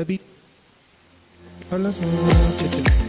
Baby, a las noches.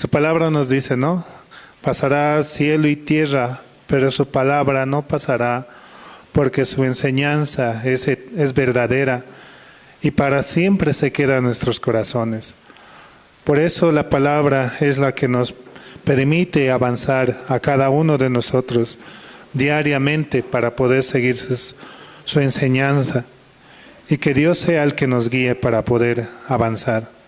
Su palabra nos dice, ¿no? Pasará cielo y tierra, pero su palabra no pasará, porque su enseñanza es verdadera y para siempre se queda en nuestros corazones. Por eso la palabra es la que nos permite avanzar a cada uno de nosotros diariamente para poder seguir su enseñanza, y que Dios sea el que nos guíe para poder avanzar.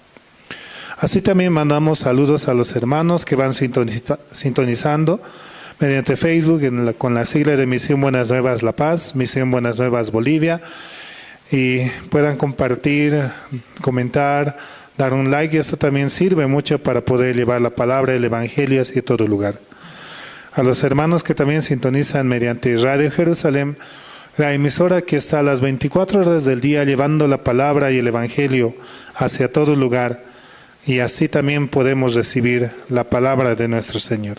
Así también mandamos saludos a los hermanos que van sintonizando mediante Facebook con la sigla de Misión Buenas Nuevas La Paz, Misión Buenas Nuevas Bolivia, y puedan compartir, comentar, dar un like, y esto también sirve mucho para poder llevar la palabra del Evangelio hacia todo lugar. A los hermanos que también sintonizan mediante Radio Jerusalén, la emisora que está a las 24 horas del día llevando la palabra y el Evangelio hacia todo lugar, y así también podemos recibir la palabra de nuestro Señor.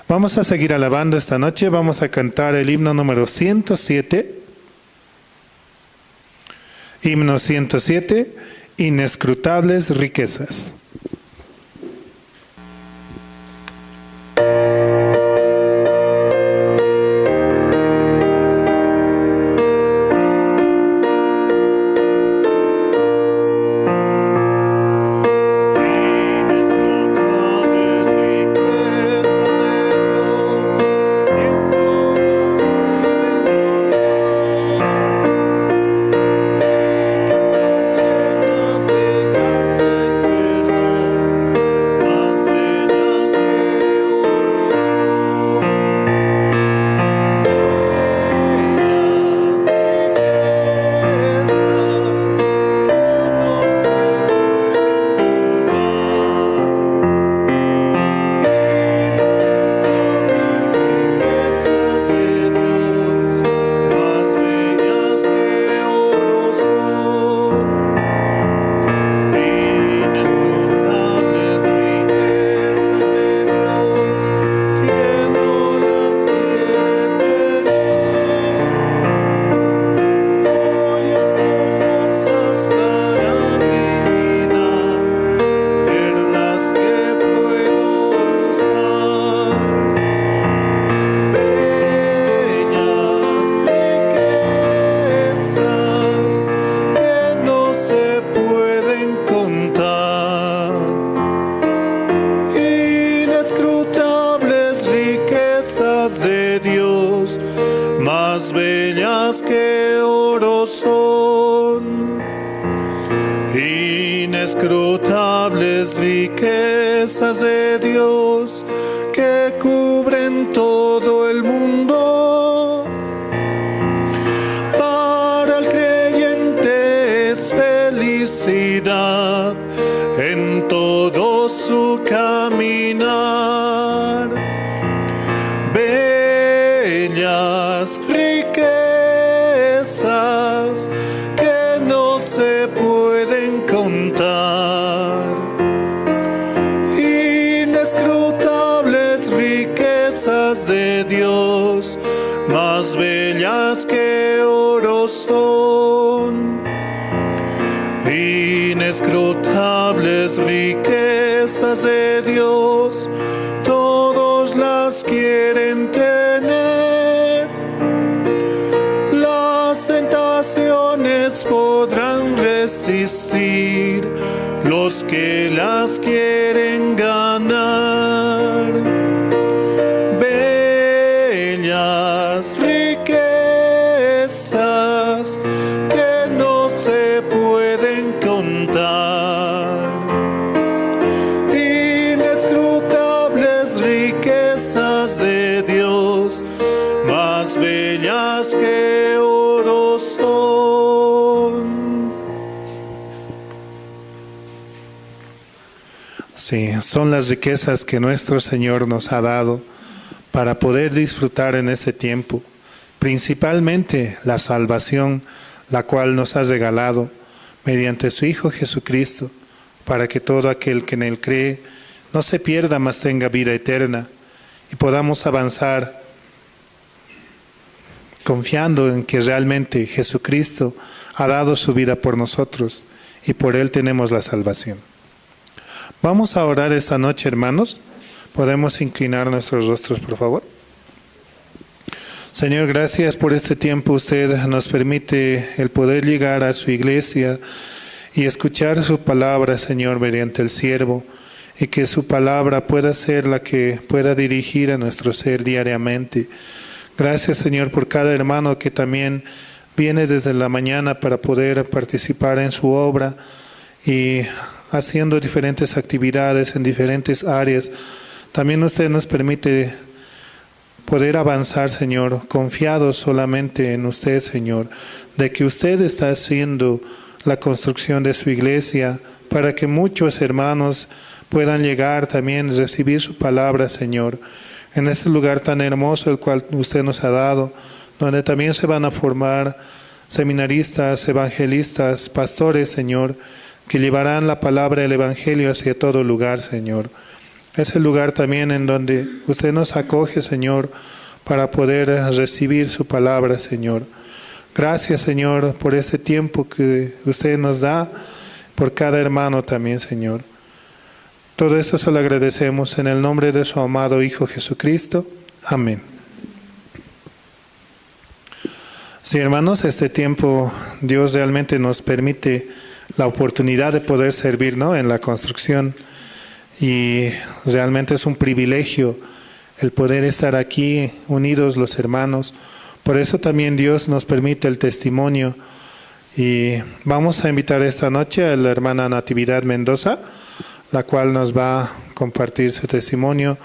Vamos a seguir alabando esta noche, vamos a cantar el himno número 107. Himno 107, Inescrutables Riquezas. Inescrutables riquezas de Dios que cubren todo el mundo. Para el creyente es felicidad en todo su caminar. Bellas riquezas que no se pueden contar. Inescrutables riquezas de Dios, más bellas que oro son. Inescrutables riquezas de Dios, todos las quieren tener. Las tentaciones podrán resistir los que las quieren ganar. Bellas riquezas que no se pueden contar. Inescrutables riquezas de Dios, más bellas que oro son. Sí, son las riquezas que nuestro Señor nos ha dado para poder disfrutar en este tiempo, principalmente la salvación, la cual nos ha regalado mediante su Hijo Jesucristo, para que todo aquel que en Él cree no se pierda, mas tenga vida eterna, y podamos avanzar confiando en que realmente Jesucristo ha dado su vida por nosotros, y por Él tenemos la salvación. Vamos a orar esta noche, hermanos. ¿Podemos inclinar nuestros rostros, por favor? Señor, gracias por este tiempo. Usted nos permite el poder llegar a su iglesia y escuchar su palabra, Señor, mediante el siervo, y que su palabra pueda ser la que pueda dirigir a nuestro ser diariamente. Gracias, Señor, por cada hermano que también viene desde la mañana para poder participar en su obra y haciendo diferentes actividades en diferentes áreas. También usted nos permite poder avanzar, Señor, confiados solamente en usted, Señor, de que usted está haciendo la construcción de su iglesia para que muchos hermanos puedan llegar también a recibir su palabra, Señor, en este lugar tan hermoso el cual usted nos ha dado, donde también se van a formar seminaristas, evangelistas, pastores, Señor, que llevarán la palabra del Evangelio hacia todo lugar, Señor. Es el lugar también en donde usted nos acoge, Señor, para poder recibir su palabra, Señor. Gracias, Señor, por este tiempo que usted nos da, por cada hermano también, Señor. Todo esto se lo agradecemos en el nombre de su amado Hijo Jesucristo. Amén. Sí, hermanos, este tiempo Dios realmente nos permite la oportunidad de poder servir, ¿no?, en la construcción. Y realmente es un privilegio el poder estar aquí unidos los hermanos. Por eso también Dios nos permite el testimonio. Y vamos a invitar esta noche a la hermana Natividad Mendoza, la cual nos va a compartir su testimonio.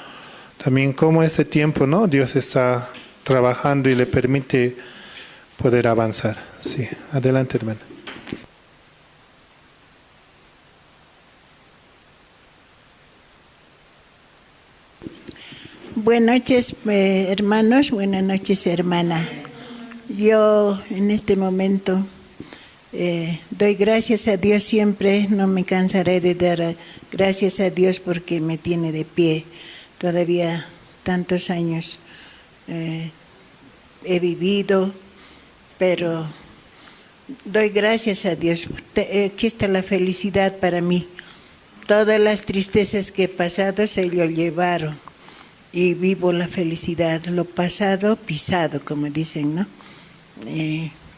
También cómo este tiempo, ¿no?, Dios está trabajando y le permite poder avanzar. Sí, adelante, hermana. Buenas noches, hermanos. Buenas noches, hermana. Yo en este momento doy gracias a Dios siempre. No me cansaré de dar gracias a Dios porque me tiene de pie. Todavía tantos años he vivido, pero doy gracias a Dios. Aquí está la felicidad para mí. Todas las tristezas que he pasado se lo llevaron. Y vivo la felicidad, lo pasado pisado, como dicen, ¿no?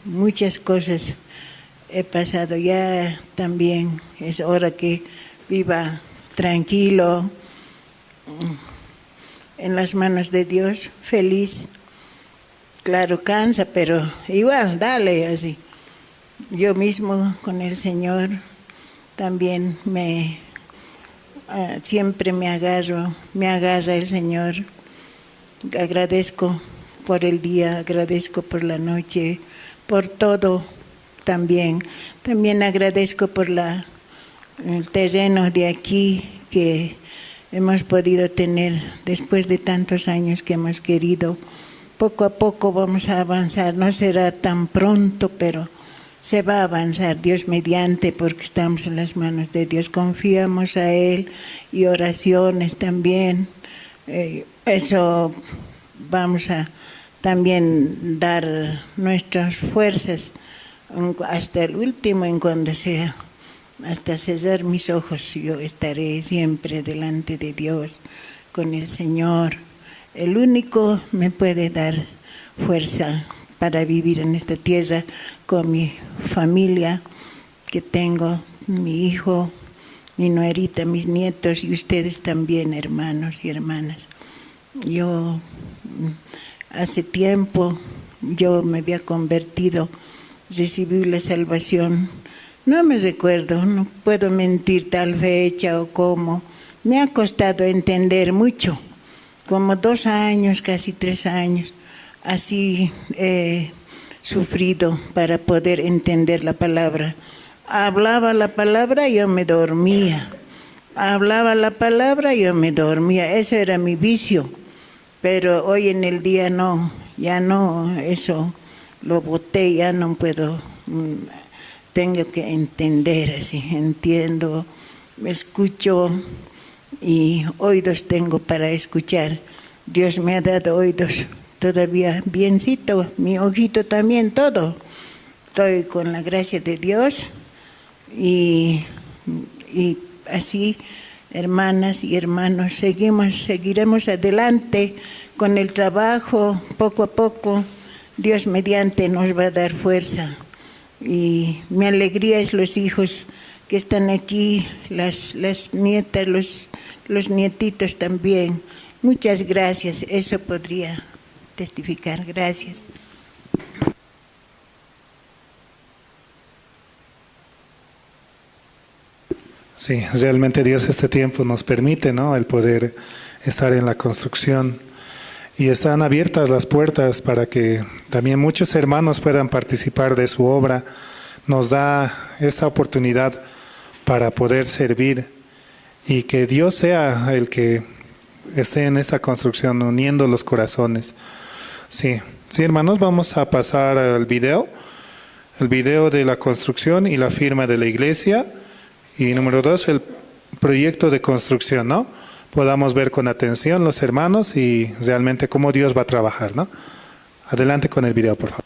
Muchas cosas he pasado, ya también es hora que viva tranquilo, en las manos de Dios, feliz. Claro, cansa, pero igual, dale, así. Yo mismo con el Señor también siempre me agarra el Señor. Agradezco por el día, agradezco por la noche, por todo también. También agradezco por el terreno de aquí que hemos podido tener después de tantos años que hemos querido. Poco a poco vamos a avanzar, no será tan pronto, pero se va a avanzar, Dios mediante, porque estamos en las manos de Dios, confiamos a Él, y oraciones también. Eso vamos a también dar nuestras fuerzas hasta el último, en cuando sea, hasta cerrar mis ojos. Yo estaré siempre delante de Dios, con el Señor. El único me puede dar fuerza para vivir en esta tierra, con mi familia que tengo, mi hijo, mi nuerita, mis nietos y ustedes también, hermanos y hermanas. Yo hace tiempo yo me había convertido, recibí la salvación. No me recuerdo, no puedo mentir tal fecha o cómo. Me ha costado entender mucho, como 2 años, casi 3 años. Así he sufrido para poder entender la palabra. Hablaba la palabra y yo me dormía. Hablaba la palabra y yo me dormía. Ese era mi vicio. Pero hoy en el día no, ya no, eso lo boté, ya no puedo. Tengo que entender así, entiendo, me escucho y oídos tengo para escuchar. Dios me ha dado oídos todavía biencito, mi ojito también, todo. Estoy con la gracia de Dios y así hermanas y hermanos, seguiremos adelante con el trabajo, poco a poco. Dios mediante nos va a dar fuerza. Y mi alegría es los hijos que están aquí, las nietas, los nietitos también. Muchas gracias, eso podría testificar. Gracias. Sí, realmente Dios este tiempo nos permite, ¿no?, el poder estar en la construcción. Y están abiertas las puertas para que también muchos hermanos puedan participar de su obra. Nos da esta oportunidad para poder servir y que Dios sea el que esté en esta construcción, uniendo los corazones. Sí, hermanos, vamos a pasar al video. El video de la construcción y la firma de la iglesia. Y número 2, el proyecto de construcción, ¿no? Podamos ver con atención los hermanos y realmente cómo Dios va a trabajar, ¿no? Adelante con el video, por favor.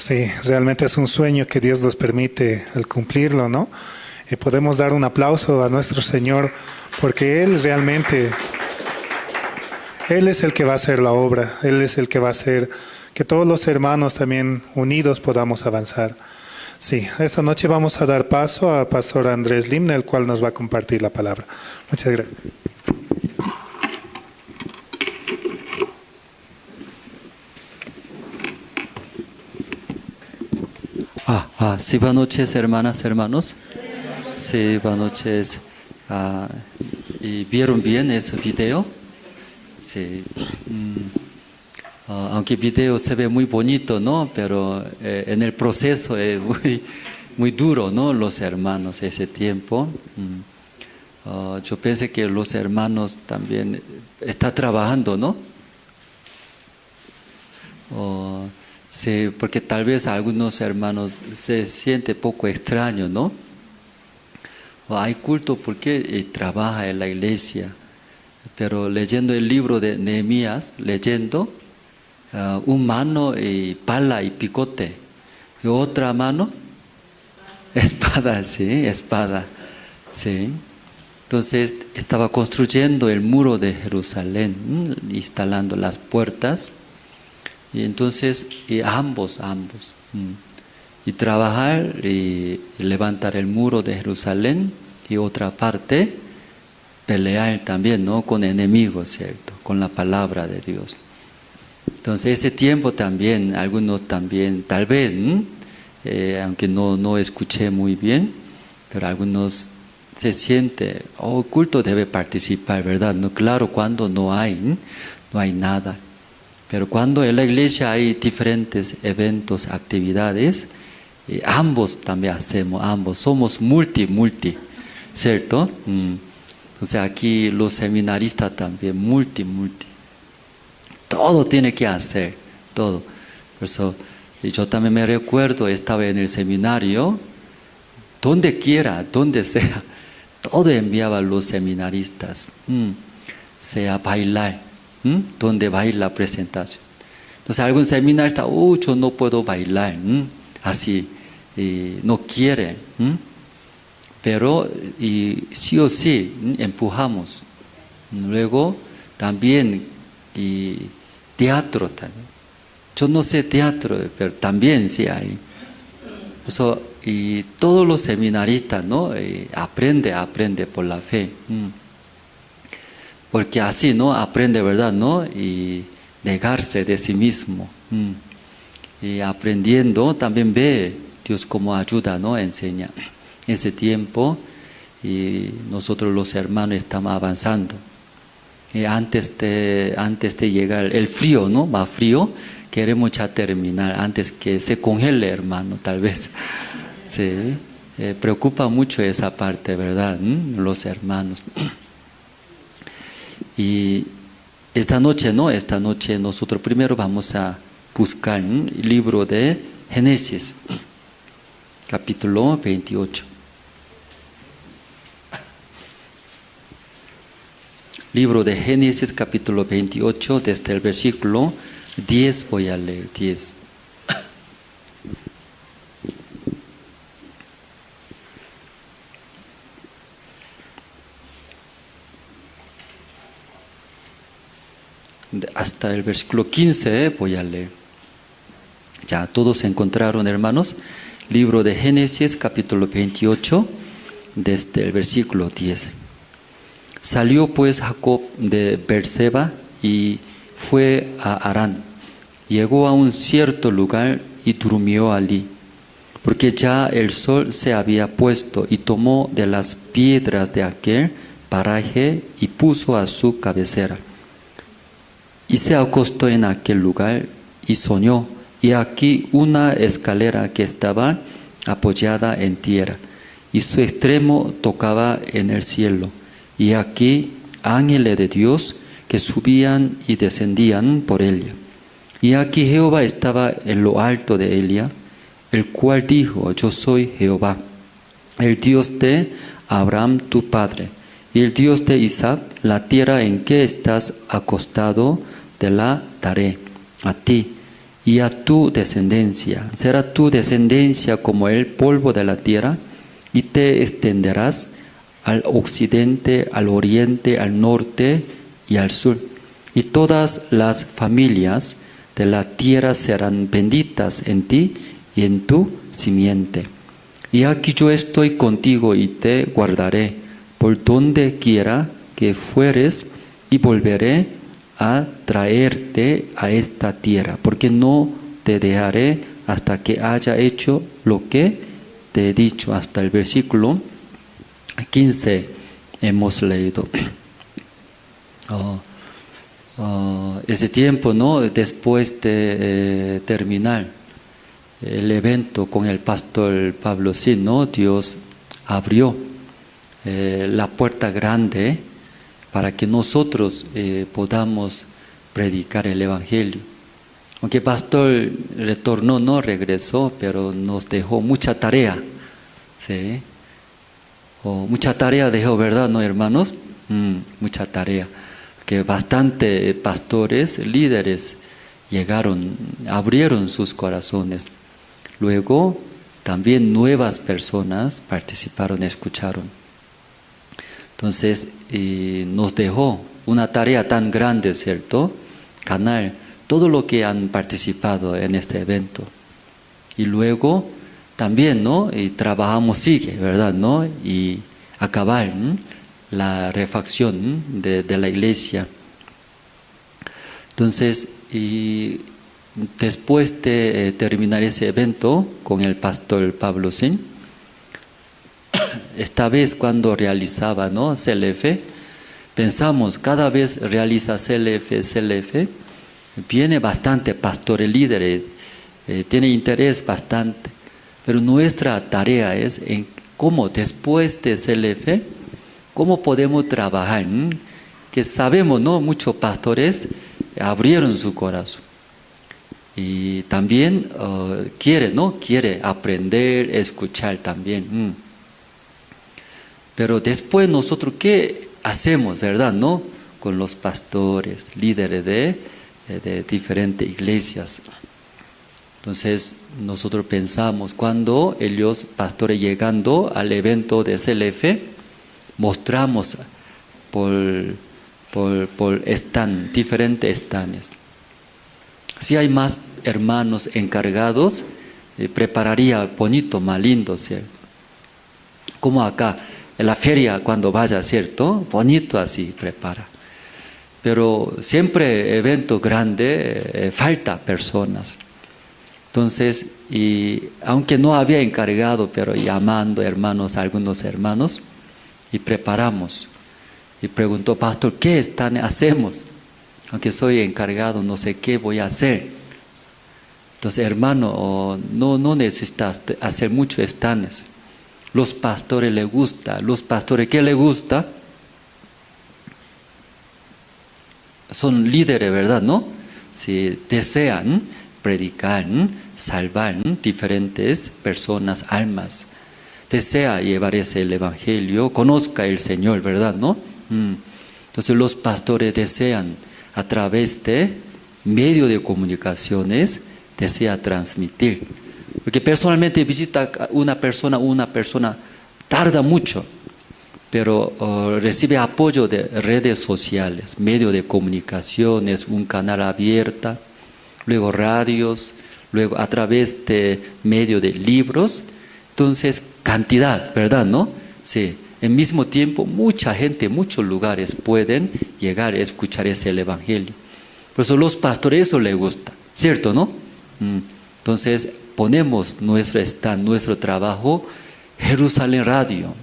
Sí, realmente es un sueño que Dios nos permite el cumplirlo, ¿no? Y podemos dar un aplauso a nuestro Señor porque Él realmente, Él es el que va a hacer la obra, Él es el que va a hacer que todos los hermanos también unidos podamos avanzar. Sí, esta noche vamos a dar paso a Pastor Andrés Limna, el cual nos va a compartir la palabra. Muchas gracias. Sí, buenas noches, hermanas, hermanos. Sí, buenas noches. ¿Y vieron bien ese video? Sí. Aunque el video se ve muy bonito, ¿no? Pero en el proceso es muy duro, ¿no? Los hermanos, ese tiempo. Yo pensé que los hermanos también están trabajando, ¿no? Sí, porque tal vez algunos hermanos se sienten poco extraño, ¿no? Hay culto porque trabaja en la iglesia, pero leyendo el libro de Nehemías, una mano y pala y picote, y otra mano, espada, sí, espada, sí. Entonces estaba construyendo el muro de Jerusalén, instalando las puertas. Y entonces ambos, y trabajar y levantar el muro de Jerusalén, y otra parte pelear también, ¿no? Con enemigos, ¿cierto? Con la palabra de Dios. Entonces ese tiempo también, algunos también, tal vez, aunque no escuché muy bien, pero algunos se sienten, culto debe participar, ¿verdad? No, claro, cuando no hay nada. Pero cuando en la iglesia hay diferentes eventos, actividades, ambos también hacemos, ambos, somos multi, ¿cierto? Entonces aquí los seminaristas también, multi. Todo tiene que hacer, todo. Por eso yo también me recuerdo, estaba en el seminario, donde quiera, donde sea, todo enviaba a los seminaristas, sea bailar. Donde baila la presentación. Entonces algún seminarista, yo no puedo bailar, así, no quiere, pero sí o sí empujamos. Luego también teatro también. Yo no sé teatro, pero también sí hay. Eso, y todos los seminaristas, ¿no? Aprende por la fe. Porque así, ¿no? Aprende, ¿verdad? ¿No? Y negarse de sí mismo. Y aprendiendo también ve Dios cómo ayuda, ¿no? Enseña. Ese tiempo y nosotros los hermanos estamos avanzando. Y antes de llegar el frío, ¿no? Más frío, queremos ya terminar antes que se congele, hermano, tal vez. Sí. Preocupa mucho esa parte, ¿verdad? Los hermanos. Y esta noche nosotros primero vamos a buscar el libro de Génesis, capítulo 28. Libro de Génesis, capítulo 28, desde el versículo 10 voy a leer, 10. Hasta el versículo 15 voy a leer. Ya todos se encontraron, hermanos. Libro de Génesis, capítulo 28, desde el versículo 10. Salió pues Jacob de Beerseba y fue a Harán. Llegó a un cierto lugar y durmió allí, porque ya el sol se había puesto, y tomó de las piedras de aquel paraje y puso a su cabecera. Y se acostó en aquel lugar y soñó, y aquí una escalera que estaba apoyada en tierra, y su extremo tocaba en el cielo, y aquí ángeles de Dios que subían y descendían por ella. Y aquí Jehová estaba en lo alto de ella, el cual dijo: yo soy Jehová, el Dios de Abraham tu padre, y el Dios de Isaac. La tierra en que estás acostado te la daré a ti y a tu descendencia. Será tu descendencia como el polvo de la tierra, y te extenderás al occidente, al oriente, al norte y al sur. Y todas las familias de la tierra serán benditas en ti y en tu simiente. Y aquí yo estoy contigo y te guardaré por donde quiera que fueres, y volveré a traerte a esta tierra, porque no te dejaré hasta que haya hecho lo que te he dicho. Hasta el versículo 15 hemos leído. Ese tiempo, ¿no? Después de terminar el evento con el pastor Pablo Sin, ¿no? Dios abrió la puerta grande para que nosotros podamos predicar el Evangelio. Aunque el pastor retornó, no regresó, pero nos dejó mucha tarea, ¿sí? Mucha tarea dejó, ¿verdad, no, hermanos? Mucha tarea. Que bastante pastores, líderes llegaron, abrieron sus corazones. Luego también nuevas personas participaron, escucharon. Entonces nos dejó una tarea tan grande, ¿cierto? Ganar todo lo que han participado en este evento. Y luego también, ¿no? Y trabajamos, sigue, ¿verdad? ¿No? Y acabar la refacción de la iglesia. Entonces, y después de terminar ese evento con el pastor Pablo Sin, esta vez cuando realizaba, ¿no? CLF, pensamos, cada vez realiza CLF, viene bastante pastores, líderes, tiene interés bastante, pero nuestra tarea es en cómo después de CLF, cómo podemos trabajar, que sabemos, ¿no? Muchos pastores abrieron su corazón y también quiere, ¿no? Quiere aprender, escuchar también. Pero después nosotros, ¿qué hacemos, verdad, no? Con los pastores, líderes de diferentes iglesias. Entonces, nosotros pensamos, cuando ellos, pastores, llegando al evento de CLF, mostramos por stand, diferentes stands. Si hay más hermanos encargados, prepararía bonito, más lindo, ¿cierto? Como acá, en la feria cuando vaya, ¿cierto? Bonito así prepara. Pero siempre evento grande, falta personas. Entonces, y aunque no había encargado, pero llamando hermanos, algunos hermanos, y preparamos. Y preguntó, pastor, ¿qué stand hacemos? Aunque soy encargado, no sé qué voy a hacer. Entonces, hermano, no necesitas hacer muchos stands. Los pastores les gusta. Los pastores, ¿qué les gusta? Son líderes, ¿verdad? ¿No? Si desean predicar, salvar diferentes personas, almas. Desea llevar el evangelio, conozca el Señor, ¿verdad? ¿No? Entonces los pastores desean a través de medio de comunicaciones, desea transmitir. Porque personalmente visita una persona tarda mucho, pero recibe apoyo de redes sociales, medio de comunicaciones, un canal abierto, luego radios, luego a través de medio de libros. Entonces, cantidad, ¿verdad? ¿No? Sí. Al mismo tiempo, mucha gente, muchos lugares pueden llegar a escuchar ese evangelio. Por eso los pastores eso les gusta, ¿cierto? ¿No? Entonces, ponemos nuestro stand, nuestro trabajo, Jerusalén Radio,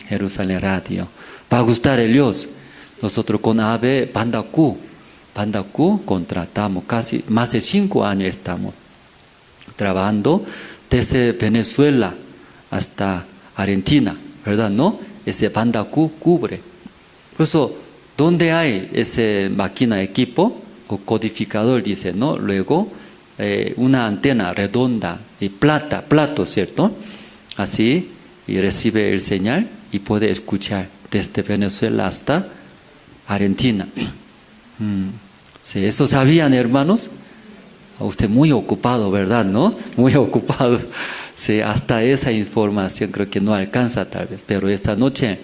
Jerusalén Radio. Va a gustar a ellos. Nosotros con AVE, Banda Q contratamos, casi más de 5 años estamos trabajando desde Venezuela hasta Argentina, ¿verdad? ¿No? Ese Banda Q cubre. Por eso, ¿dónde hay ese máquina, equipo o codificador? Dice, ¿no? Luego, una antena redonda y plato, ¿cierto? Así, y recibe el señal y puede escuchar desde Venezuela hasta Argentina. Sí, ¿eso sabían, hermanos? Usted muy ocupado, ¿verdad? ¿No? Muy ocupado. Sí, hasta esa información creo que no alcanza tal vez, pero esta noche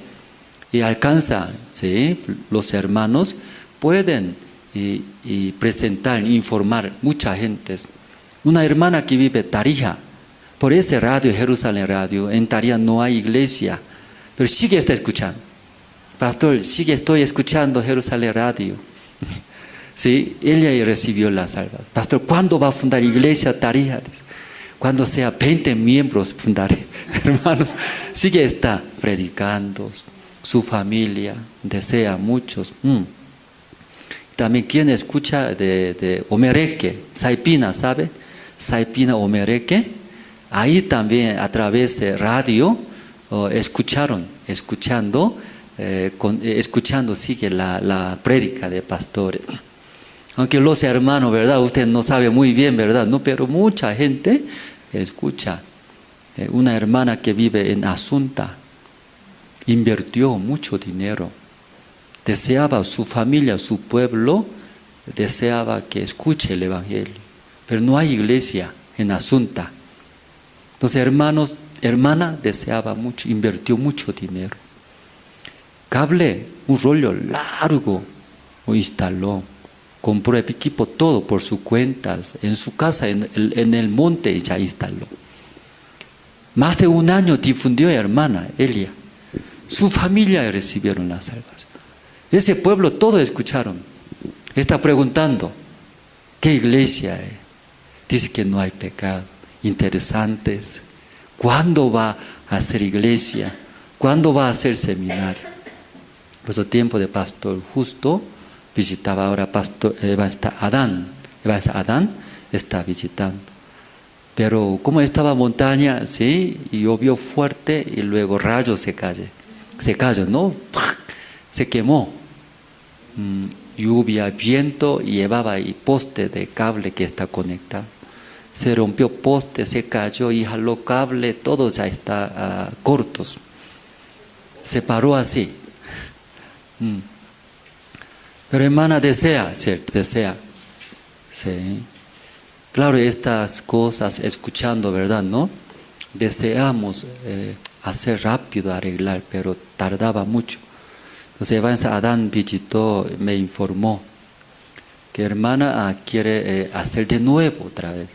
y alcanza, ¿sí? Los hermanos pueden y presentar, informar mucha gente. Una hermana que vive en Tarija, por ese radio, Jerusalén Radio, en Tarija no hay iglesia, pero sigue está escuchando. Pastor, estoy escuchando Jerusalén Radio. Sí, ella recibió la salvación. Pastor, ¿cuándo va a fundar iglesia Tarija? Cuando sea 20 miembros fundaré. Hermanos, sigue está predicando. Su familia desea muchos. También quien escucha de Omereque, Saipina, ¿sabe? Saipina Omereque. Ahí también a través de radio escuchando sigue la prédica de pastores. Aunque los hermanos, ¿verdad? Usted no sabe muy bien, ¿verdad? No, pero mucha gente escucha. Una hermana que vive en Asunta invirtió mucho dinero. Deseaba su familia, su pueblo, deseaba que escuche el Evangelio. Pero no hay iglesia en Asunta. Entonces, hermana deseaba mucho, invirtió mucho dinero. Cable, un rollo largo, lo instaló. Compró el equipo todo por sus cuentas, en su casa, en el monte ya instaló. Más de un año difundió hermana Elia. Su familia recibieron la salvación. Ese pueblo todo escucharon. Está preguntando, ¿qué iglesia es? Dice que no hay pecado. Interesantes. ¿Cuándo va a hacer iglesia? ¿Cuándo va a hacer seminario? Por eso tiempo de pastor justo visitaba ahora pastor Evangelista Adán. Evangelista Adán está visitando. Pero como estaba montaña, sí, y llovió fuerte y luego rayos se cayó, ¿no? Se quemó. Lluvia, viento, y llevaba ahí poste de cable que está conectado. Se rompió poste, se cayó y jaló cable, todo ya está cortos. Se paró así. Pero hermana desea, ¿cierto? Desea. Sí. Claro, estas cosas, escuchando, ¿verdad? ¿No? Deseamos hacer rápido, arreglar, pero tardaba mucho. Entonces, Evangelista Adán visitó, me informó que hermana quiere hacer de nuevo otra vez.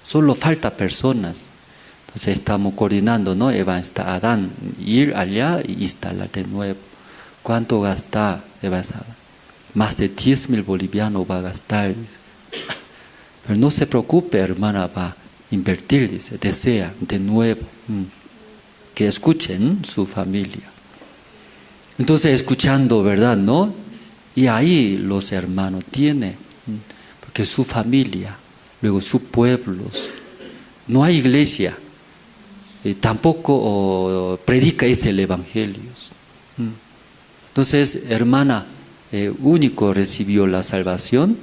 Solo falta personas. Entonces, estamos coordinando, ¿no? Evangelista Adán, ir allá y instalar de nuevo. ¿Cuánto gasta Evangelista Adán? Más de 10,000 bolivianos va a gastar. Pero no se preocupe, hermana, va a invertir, dice, desea de nuevo que escuchen su familia. Entonces, escuchando, ¿verdad? ¿No? Y ahí los hermanos tienen, porque su familia, luego sus pueblos, no hay iglesia, tampoco predica ese el Evangelio. Entonces, hermana, único recibió la salvación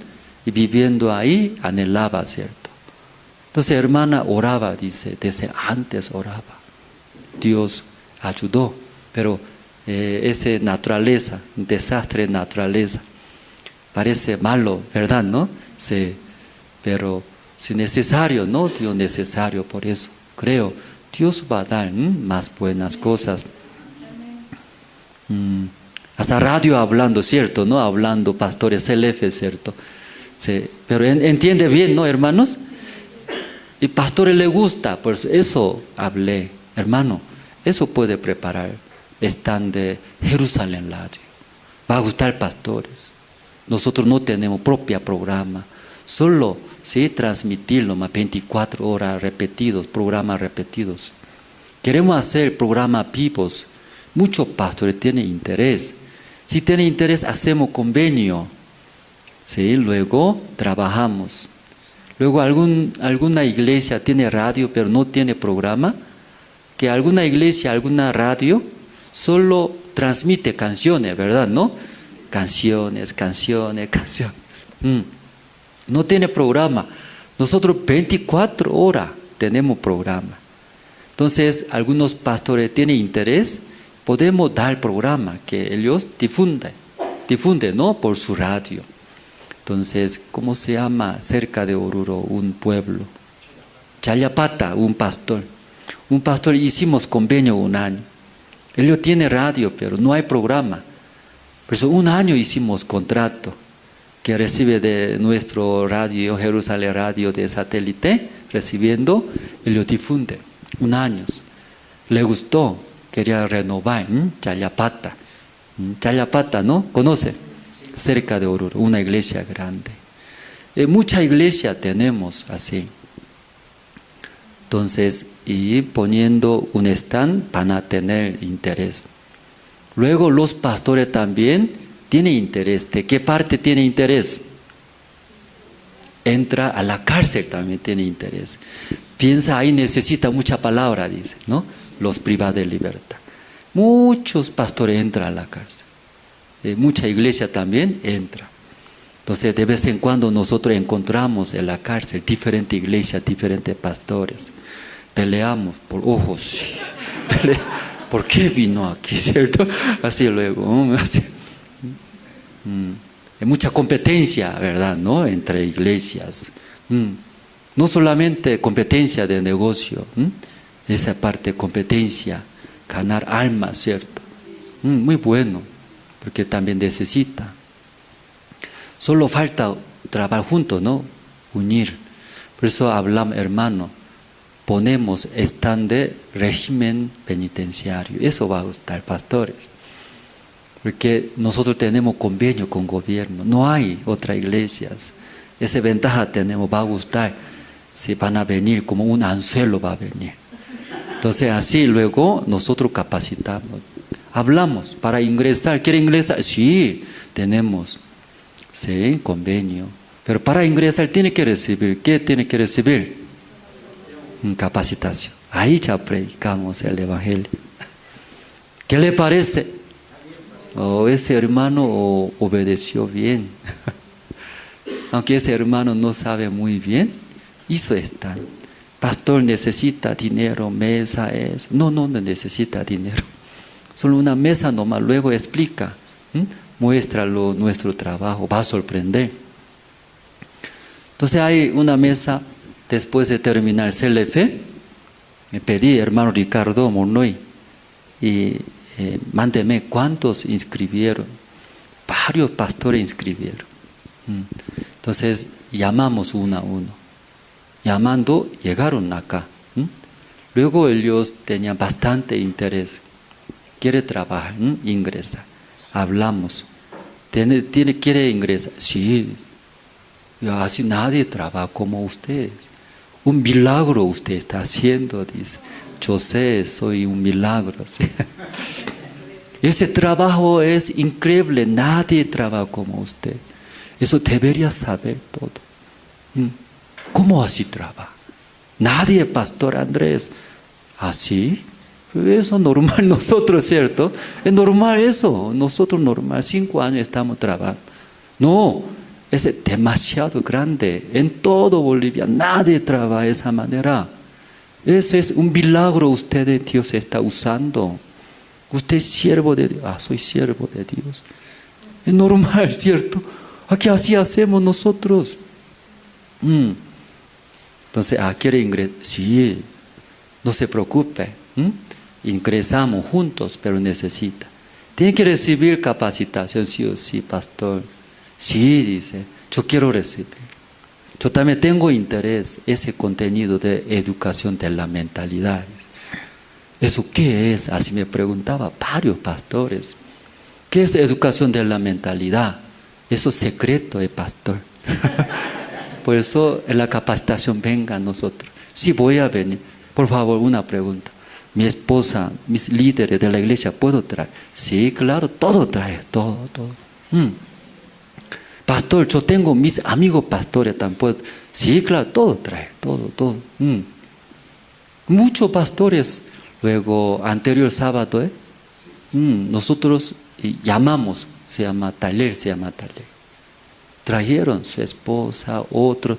y viviendo ahí anhelaba, ¿cierto? Entonces, hermana oraba, dice, desde antes oraba. Dios ayudó, pero esa naturaleza, un desastre de naturaleza, parece malo, ¿verdad? ¿No? Sí, pero si necesario, ¿no? Dios necesario, por eso creo, Dios va a dar más buenas cosas. Hasta radio hablando, ¿cierto? ¿No? Hablando pastores LF, ¿cierto? Sí, pero entiende bien, ¿no, hermanos? Y pastores le gusta, por eso hablé, hermano, eso puede preparar. Están de Jerusalén Radio. Va a gustar pastores. Nosotros no tenemos propio programa, solo sí transmitirlo más 24 horas repetidos, programas repetidos. Queremos hacer programas vivos. Muchos pastores tienen interés. Si tienen interés, hacemos convenio. Sí, luego trabajamos. Luego alguna iglesia tiene radio, pero no tiene programa. Que alguna iglesia, alguna radio, solo transmite canciones, ¿verdad? ¿No? Canciones. No tiene programa. Nosotros 24 horas tenemos programa. Entonces, algunos pastores tienen interés, podemos dar programa que ellos difunden, ¿no? Por su radio. Entonces, ¿cómo se llama cerca de Oruro un pueblo? Chayapata, un pastor. Un pastor, hicimos convenio un año. Él tiene radio, pero no hay programa. Por eso un año hicimos contrato, que recibe de nuestro radio, Jerusalén Radio de satélite, recibiendo, él lo difunde. Un año. Le gustó, quería renovar, Chayapata. Chayapata, ¿no? ¿Conoce? Cerca de Oruro, una iglesia grande. Mucha iglesia tenemos así. Entonces, y poniendo un stand van a tener interés. Luego los pastores también tienen interés. ¿De qué parte tiene interés? Entra a la cárcel, también tiene interés. Piensa, ahí necesita mucha palabra, dice, ¿no? Los privados de libertad. Muchos pastores entran a la cárcel. Mucha iglesia también entra. Entonces, de vez en cuando nosotros encontramos en la cárcel diferentes iglesias, diferentes pastores. Peleamos por ojos. ¿Por qué vino aquí, cierto? Así luego, así. Hay mucha competencia, ¿verdad?, ¿no?, entre iglesias. No solamente competencia de negocio, esa parte de competencia, ganar almas, ¿cierto? Muy bueno, porque también necesita. Solo falta trabajar juntos, ¿no? Unir. Por eso hablamos, hermano, ponemos stand de régimen penitenciario. Eso va a gustar, pastores. Porque nosotros tenemos convenio con gobierno. No hay otras iglesias. Esa ventaja tenemos, va a gustar. Si van a venir, como un anzuelo va a venir. Entonces así luego nosotros capacitamos. Hablamos para ingresar. ¿Quiere ingresar? Sí, tenemos. Sí, convenio. Pero para ingresar tiene que recibir. ¿Qué tiene que recibir? Capacitación. Ahí ya predicamos el evangelio. ¿Qué le parece? Ese hermano obedeció bien. Aunque ese hermano no sabe muy bien, hizo esta. Pastor, necesita dinero, mesa, eso. No necesita dinero. Solo una mesa nomás, luego explica. Muéstralo nuestro trabajo, va a sorprender. Entonces hay una mesa, después de terminar el CLF, me pedí, hermano Ricardo Mornoy, y mándeme cuántos inscribieron. Varios pastores inscribieron. Entonces llamamos uno a uno. Llamando, llegaron acá. Luego ellos tenían bastante interés. Quiere trabajar, ingresa. Hablamos. ¿Quiere ingresar? Sí. Así nadie trabaja como ustedes. Un milagro usted está haciendo, dice. Yo sé, soy un milagro. ¿Sí? Ese trabajo es increíble. Nadie trabaja como usted. Eso debería saber todo. ¿Cómo así trabaja? Nadie, Pastor Andrés. ¿Así? Eso es normal nosotros, ¿cierto? Es normal eso. Nosotros normal. 5 años estamos trabajando. No, es demasiado grande. En todo Bolivia nadie trabaja de esa manera. Ese es un milagro. Usted, Dios está usando. Usted es siervo de Dios. Soy siervo de Dios. Es normal, ¿cierto? Aquí así hacemos nosotros. Entonces, ¿quiere ingresar? Sí, no se preocupe. Ingresamos juntos, pero necesita. Tiene que recibir capacitación, sí o sí, pastor. Sí, dice, yo quiero recibir. Yo también tengo interés, ese contenido de educación de la mentalidad. ¿Eso qué es? Así me preguntaba varios pastores. ¿Qué es educación de la mentalidad? Eso es secreto, pastor. Por eso en la capacitación venga a nosotros. Sí, voy a venir. Por favor, una pregunta. Mi esposa, mis líderes de la iglesia, ¿puedo traer? Sí, claro, todo trae, todo. Pastor, yo tengo mis amigos pastores tampoco. Sí, claro, todo trae, todo. Muchos pastores. Luego, anterior sábado, nosotros llamamos, se llama taller. Trajeron su esposa, otro.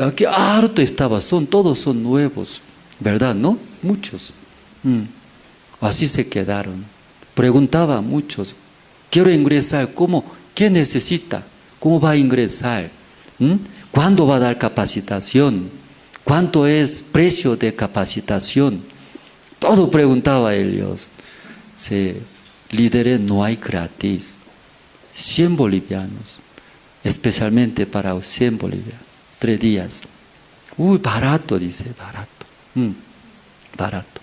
Aquí harto estaba, todos son nuevos, ¿verdad? ¿No? Muchos. Así se quedaron. Preguntaba a muchos, quiero ingresar, ¿cómo? ¿Qué necesita? ¿Cómo va a ingresar? ¿Cuándo va a dar capacitación? ¿Cuánto es precio de capacitación? Todo preguntaba ellos. Sí, líderes no hay gratis. 100 bolivianos, especialmente para 100 bolivianos, 3 días. Uy, barato, dice, barato. Barato.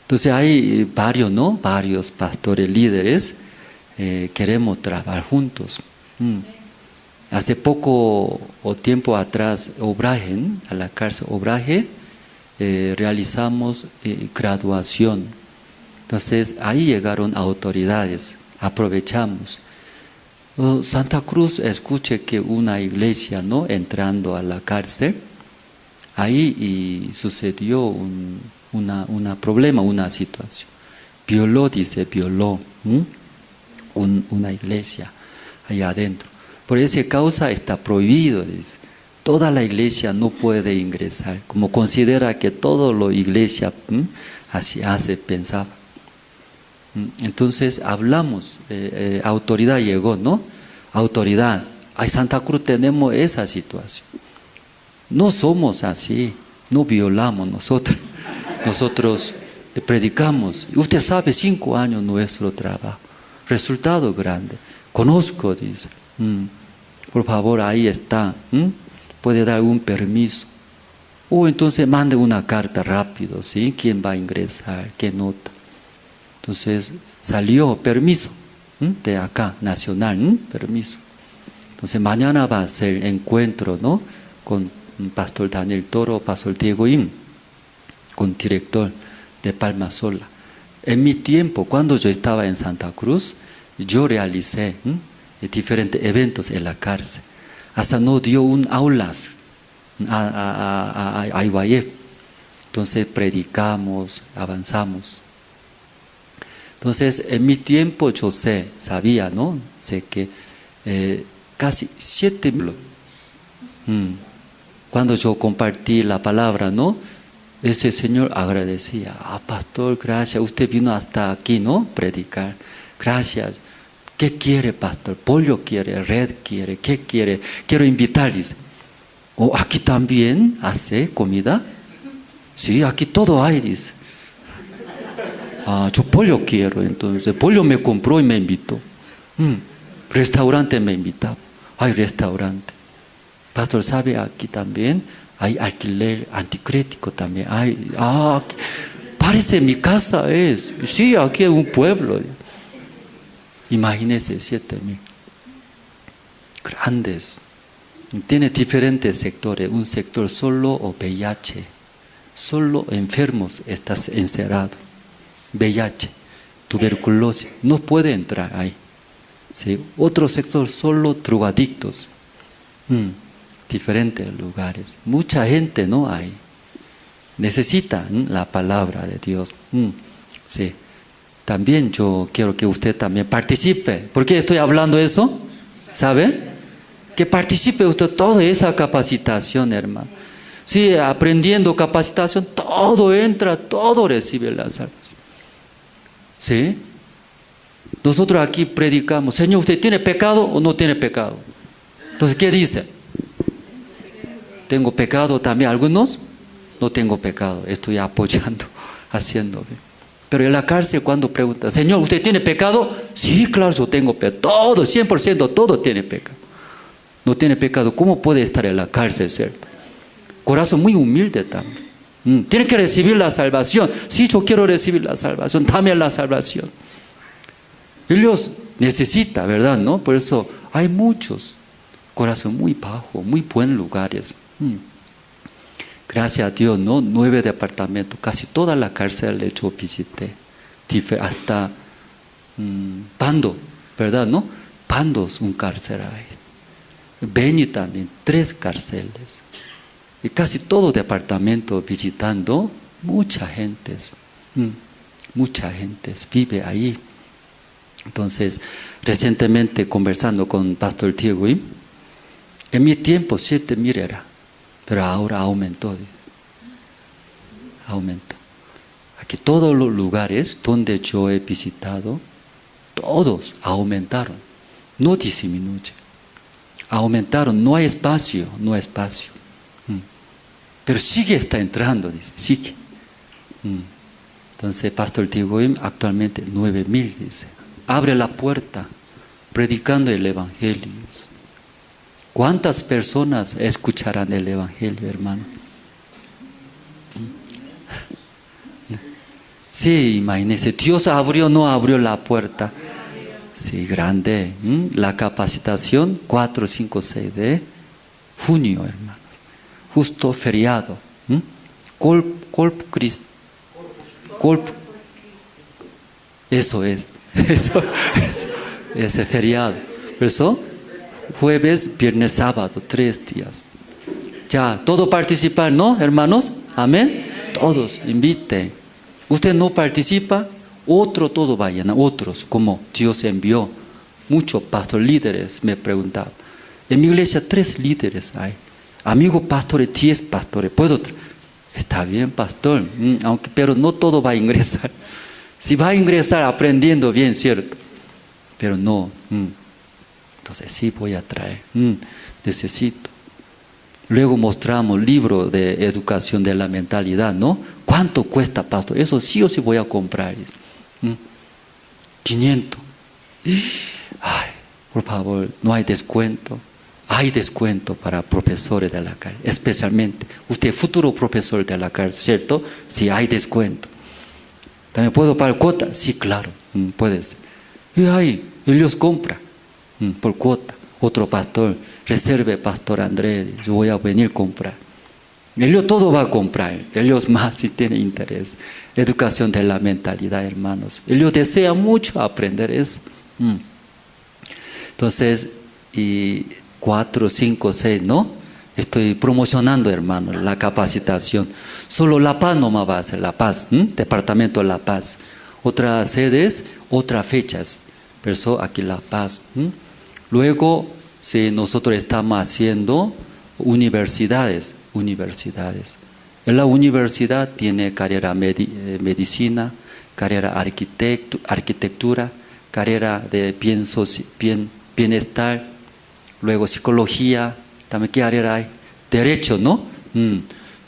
Entonces hay varios, ¿no? Varios pastores líderes. Queremos trabajar juntos. Hace poco o tiempo atrás, Obraje, a la cárcel Obraje, realizamos graduación. Entonces ahí llegaron autoridades, aprovechamos. Santa Cruz, escuché que una iglesia, ¿no? Entrando a la cárcel, ahí sucedió un problema, una situación. Violó una iglesia allá adentro. Por esa causa está prohibido, dice. Toda la iglesia no puede ingresar, como considera que toda la iglesia así hace, pensaba. Entonces hablamos, autoridad llegó, ¿no? Autoridad, en Santa Cruz tenemos esa situación. No somos así, no violamos nosotros. Nosotros predicamos. Usted sabe, 5 años nuestro trabajo. Resultado grande. Conozco, dice. Por favor, ahí está. Puede dar un permiso. O entonces mande una carta rápido, ¿sí? ¿Quién va a ingresar? ¿Qué nota? Entonces salió permiso de acá, nacional, permiso. Entonces mañana va a ser encuentro, ¿no? Con Pastor Daniel Toro, Pastor Diego Im, con director de Palma Sola. En mi tiempo, cuando yo estaba en Santa Cruz, yo realicé diferentes eventos en la cárcel. Hasta nos dio un aulas a Ibagué. Entonces predicamos, avanzamos. Entonces, en mi tiempo yo sabía, ¿no? Sé que casi 7.000. Cuando yo compartí la palabra, ¿no? Ese señor agradecía. Pastor, gracias. Usted vino hasta aquí, ¿no? Predicar. Gracias. ¿Qué quiere, pastor? Pollo quiere, red quiere, ¿qué quiere? Quiero invitarles. ¿Aquí también hace comida? Sí, aquí todo hay, dice. Yo pollo quiero, entonces. Pollo me compró y me invitó. Restaurante me invitaba. Hay restaurante. Pastor, ¿sabe? Aquí también hay alquiler anticrético también. Parece mi casa es. Sí, aquí es un pueblo. Imagínense 7.000. Grandes. Tiene diferentes sectores. Un sector solo o VIH. Solo enfermos estás encerrado. VIH, tuberculosis. No puede entrar ahí. ¿Sí? Otro sector solo drogadictos. Diferentes lugares. Mucha gente no hay. Necesita la palabra de Dios. Sí. También yo quiero que usted también participe. ¿Por qué estoy hablando eso? ¿Sabe? Que participe usted toda esa capacitación, hermano. Sí, aprendiendo capacitación, todo entra, todo recibe la salvación. ¿Sí? Nosotros aquí predicamos, Señor, ¿usted tiene pecado o no tiene pecado? Entonces, ¿qué dice? ¿Tengo pecado también? ¿Algunos? No tengo pecado, estoy apoyando, haciendo. Pero en la cárcel cuando pregunta, Señor, ¿usted tiene pecado? Sí, claro, yo tengo pecado. Todo, 100%, todo tiene pecado. No tiene pecado, ¿cómo puede estar en la cárcel, cierto? Corazón muy humilde también. Tiene que recibir la salvación. Sí, yo quiero recibir la salvación, dame la salvación. Ellos necesitan, ¿verdad? ¿No? Por eso hay muchos corazón muy bajo, muy buenos lugares. Gracias a Dios, ¿no? 9 departamentos, casi toda la cárcel yo visité. Hasta Pando, ¿verdad? ¿No? Pando es un cárcel ahí. Beni también, 3 cárceles. Y casi todo departamento visitando, mucha gente vive ahí. Entonces, recientemente conversando con Pastor Diego, en mi tiempo 7.000 era, pero ahora aumentó. Aumentó. Aquí todos los lugares donde yo he visitado, todos aumentaron, no disminuye. aumentaron, no hay espacio, no hay espacio. Pero sigue, está entrando, dice, sigue. Entonces, Pastor Tigoim actualmente 9,000, dice. Abre la puerta, predicando el Evangelio. ¿Cuántas personas escucharán el Evangelio, hermano? Sí, imagínense, Dios abrió, no abrió la puerta. Sí, grande. La capacitación 4, 5, 6 de junio, hermanos. Justo feriado. Eso es. Ese feriado. Por eso, jueves, viernes, sábado, 3 días. Ya, todo participar, ¿no, hermanos? Amén. Todos, inviten. Usted no participa, otro todo vayan, otros, como Dios envió. Muchos pastores líderes me preguntaban. En mi iglesia 3 líderes hay. Amigos pastores, 10 pastores. ¿Puedo? Está bien, pastor, pero no todo va a ingresar. Si va a ingresar aprendiendo bien, cierto. Pero no. Entonces sí voy a traer. Necesito. Luego mostramos libro de educación de la mentalidad, ¿no? ¿Cuánto cuesta, pastor? Eso sí o sí voy a comprar. 500. Ay, por favor, no hay descuento. Hay descuento para profesores de la cárcel, especialmente. Usted es futuro profesor de la cárcel, ¿cierto? Sí, hay descuento. ¿También puedo pagar cuota? Sí, claro, puede ser. Y ahí, ellos compran por cuota. Otro pastor, reserve, pastor Andrés, yo voy a venir a comprar. Ellos todo va a comprar, ellos más si tienen interés. Educación de la mentalidad, hermanos. Ellos desean mucho aprender eso. Entonces, 4, 5, 6, ¿no? Estoy promocionando, hermanos, la capacitación. Solo La Paz nomás va a ser La Paz, Departamento de La Paz. Otras sedes, otras fechas. Por eso aquí La Paz. Luego, si nosotros estamos haciendo universidades. En la universidad tiene carrera medicina, carrera arquitectura, carrera de bienestar, luego psicología, también qué área hay, derecho, ¿no?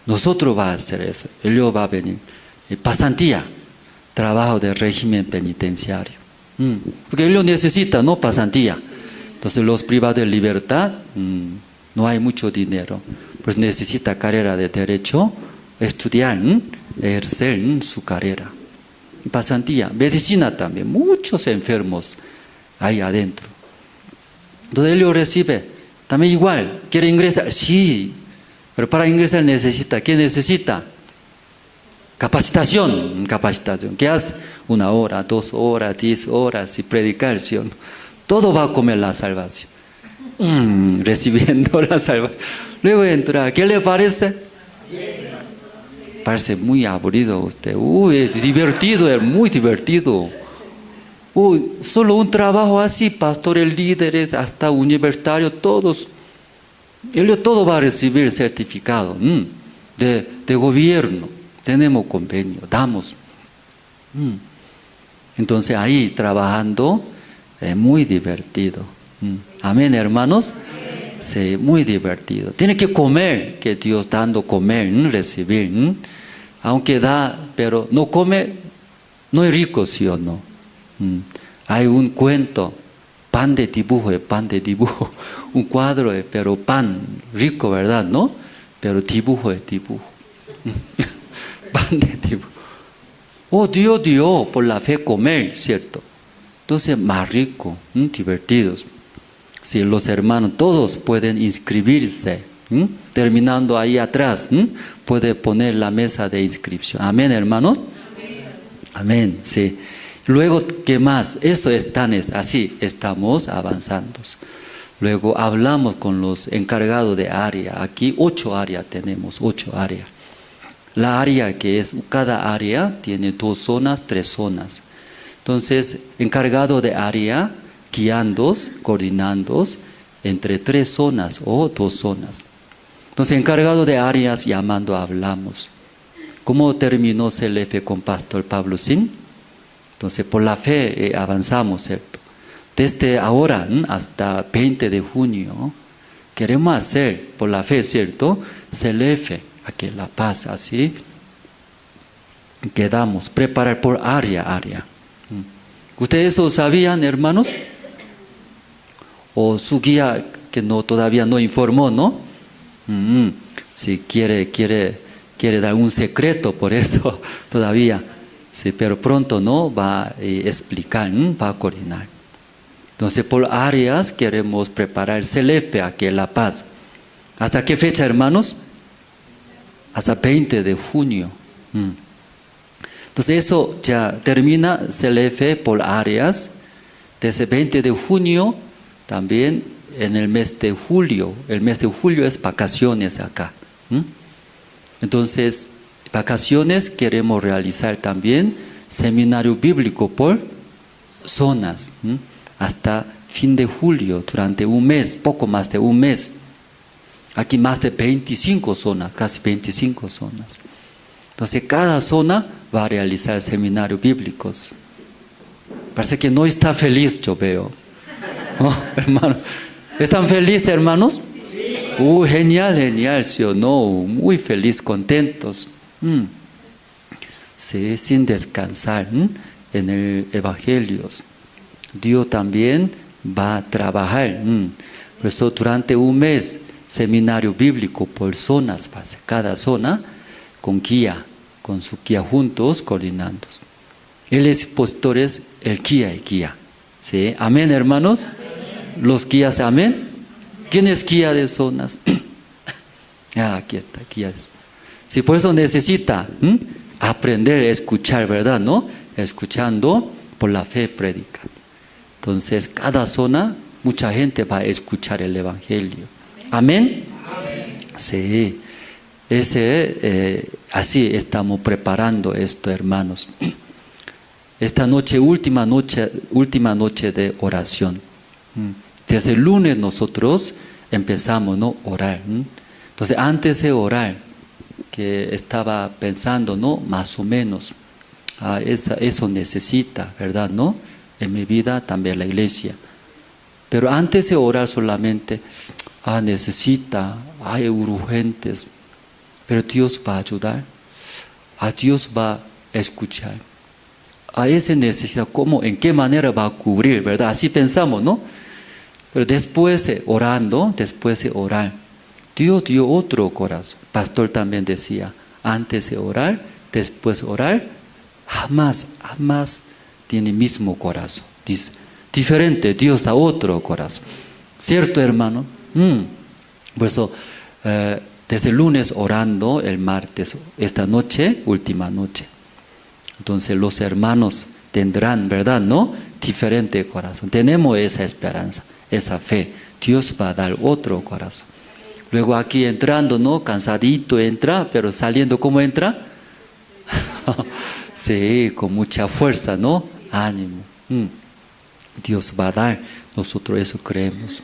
Nosotros va a hacer eso, ellos va a venir. Pasantía, trabajo de régimen penitenciario, porque ellos necesitan, ¿no? Pasantía. Entonces los privados de libertad, no hay mucho dinero, pues necesita carrera de derecho, estudiar, ejercer su carrera. Pasantía, medicina también, muchos enfermos ahí adentro. Entonces ellos recibe, también igual, quiere ingresar, sí, pero para ingresar necesita, ¿qué necesita? Capacitación. ¿Qué hace? 1 hora, 2 horas, 10 horas y predicar, ¿sí o no? Todo va a comer la salvación. Recibiendo la salvación. Luego entra, ¿qué le parece? Parece muy aburrido usted. Es divertido, es muy divertido. Solo un trabajo así, pastores, líderes, hasta universitarios, todos. Ellos todo va a recibir certificado de gobierno. Tenemos convenio, damos. Entonces ahí trabajando es muy divertido. Amén, hermanos. Sí, muy divertido. Tiene que comer, que Dios dando comer, recibir. Aunque da, pero no come, no es rico, ¿sí o no? Hay un cuento, pan de dibujo, un cuadro, pero pan, rico, ¿verdad? ¿No? Pero dibujo es dibujo. Pan de dibujo. Dios dio por la fe comer, ¿cierto? Entonces, más rico, divertidos. Si los hermanos todos pueden inscribirse, terminando ahí atrás, puede poner la mesa de inscripción. Amén, hermanos. Amén, sí. Luego, ¿qué más? Eso así, estamos avanzando. Luego hablamos con los encargados de área. Aquí 8 áreas tenemos, 8 áreas. La área que es, cada área tiene 2 zonas, 3 zonas. Entonces, encargado de área, guiando, coordinando entre 3 zonas o 2 zonas. Entonces, encargado de áreas, llamando, hablamos. ¿Cómo terminó CLF con Pastor Pablo Sin? Entonces, por la fe avanzamos, ¿cierto? Desde ahora hasta 20 de junio, queremos hacer por la fe, ¿cierto? Celefe, aquí la paz, así quedamos, preparar por área. ¿Ustedes lo sabían, hermanos? O su guía que todavía no informó, ¿no? Si quiere dar un secreto por eso todavía. Sí, pero pronto no va a explicar, va a coordinar. Entonces, por áreas queremos preparar el Celefe aquí en La Paz. ¿Hasta qué fecha, hermanos? Hasta 20 de junio. Entonces, eso ya termina Celefe por áreas. Desde 20 de junio, también en el mes de julio. El mes de julio es vacaciones acá. Entonces, vacaciones queremos realizar también seminario bíblico por zonas. Hasta fin de julio, durante un mes, poco más de un mes. Aquí más de 25 zonas, casi 25 zonas. Entonces, cada zona va a realizar seminarios bíblicos. Parece que no está feliz, yo veo. ¿No, hermano? ¿Están felices, hermanos? Sí. Genial, ¿sí o no? Muy feliz, contentos. Sí, sin descansar en el Evangelio. Dios también va a trabajar. Por eso durante un mes, seminario bíblico por zonas, cada zona con guía, con su guía juntos, coordinando. El expositor es el guía. ¿Sí? Amén, hermanos. Amén. Los guías, amén. ¿Quién es guía de zonas? Aquí está, guía. Sí, por eso necesita aprender a escuchar, ¿verdad? ¿No? Escuchando por la fe predica. Entonces, cada zona, mucha gente va a escuchar el Evangelio. ¿Amén? Amén. Sí. Así estamos preparando esto, hermanos. Esta noche, última noche de oración. Desde el lunes nosotros empezamos, ¿no? Orar. Entonces, antes de orar, que estaba pensando, ¿no? Más o menos, eso necesita, ¿verdad? ¿No? En mi vida también la iglesia. Pero antes de orar solamente, necesita, hay urgentes, pero Dios va a ayudar, Dios va a escuchar. A ese necesita, ¿cómo? ¿En qué manera va a cubrir? ¿Verdad? Así pensamos, ¿no? Pero después de orar, Dios dio otro corazón. Pastor también decía, antes de orar, después de orar, jamás tiene el mismo corazón. Dice, diferente, Dios da otro corazón. ¿Cierto, hermano? Por eso, desde el lunes orando, el martes, esta noche, última noche. Entonces los hermanos tendrán, ¿verdad? ¿No? Diferente corazón. Tenemos esa esperanza, esa fe. Dios va a dar otro corazón. Luego aquí entrando, ¿no? Cansadito entra, pero saliendo, ¿cómo entra? Sí, con mucha fuerza, ¿no? Ánimo. Dios va a dar. Nosotros eso creemos.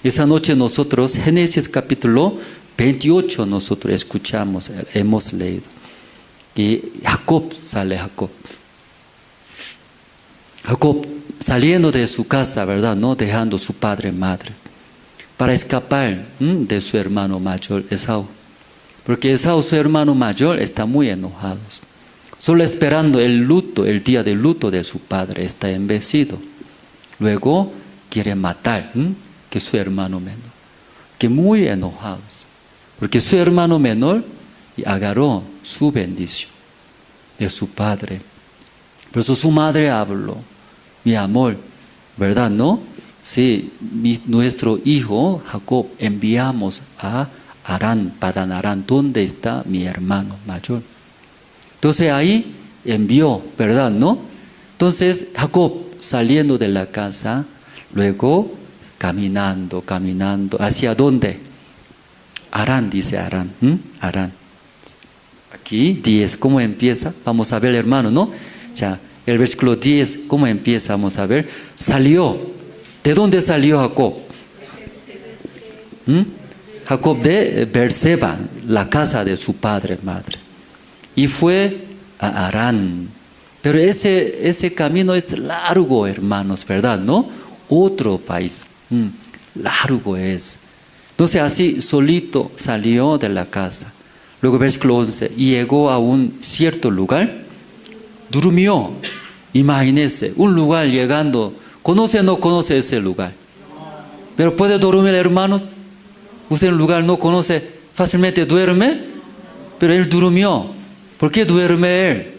Esa noche nosotros, Génesis capítulo 28, nosotros escuchamos, hemos leído. Y Jacob saliendo de su casa, ¿verdad? No dejando su padre y madre, para escapar de su hermano mayor, Esaú. Porque Esaú, su hermano mayor, está muy enojado. Solo esperando el luto, el día del luto de su padre, está envejecido. Luego quiere matar que su hermano menor, que muy enojados, porque su hermano menor agarró su bendición de su padre. Por eso su madre habló, mi amor, ¿verdad? ¿No? Sí, nuestro hijo Jacob enviamos a Harán, Padán Harán, ¿dónde está mi hermano mayor? Entonces ahí envió, ¿verdad? ¿No? Entonces Jacob saliendo de la casa, luego caminando, ¿hacia dónde? Harán, dice Harán. Harán. Aquí 10, ¿cómo empieza? Vamos a ver, hermano, ¿no? Ya, el versículo 10, ¿cómo empieza? Vamos a ver. Salió. ¿De dónde salió Jacob? Jacob de Beerseba, la casa de su padre, madre. Y fue a Harán. Pero ese camino es largo, hermanos, ¿verdad? ¿No? Otro país. Largo es. Entonces así solito salió de la casa. Luego versículo 11, y llegó a un cierto lugar, durmió. Imagínense, un lugar llegando, ¿conoce o no conoce ese lugar? Pero puede dormir, hermanos. Usted en un lugar no conoce, fácilmente duerme, pero él durmió. ¿Por qué duerme él?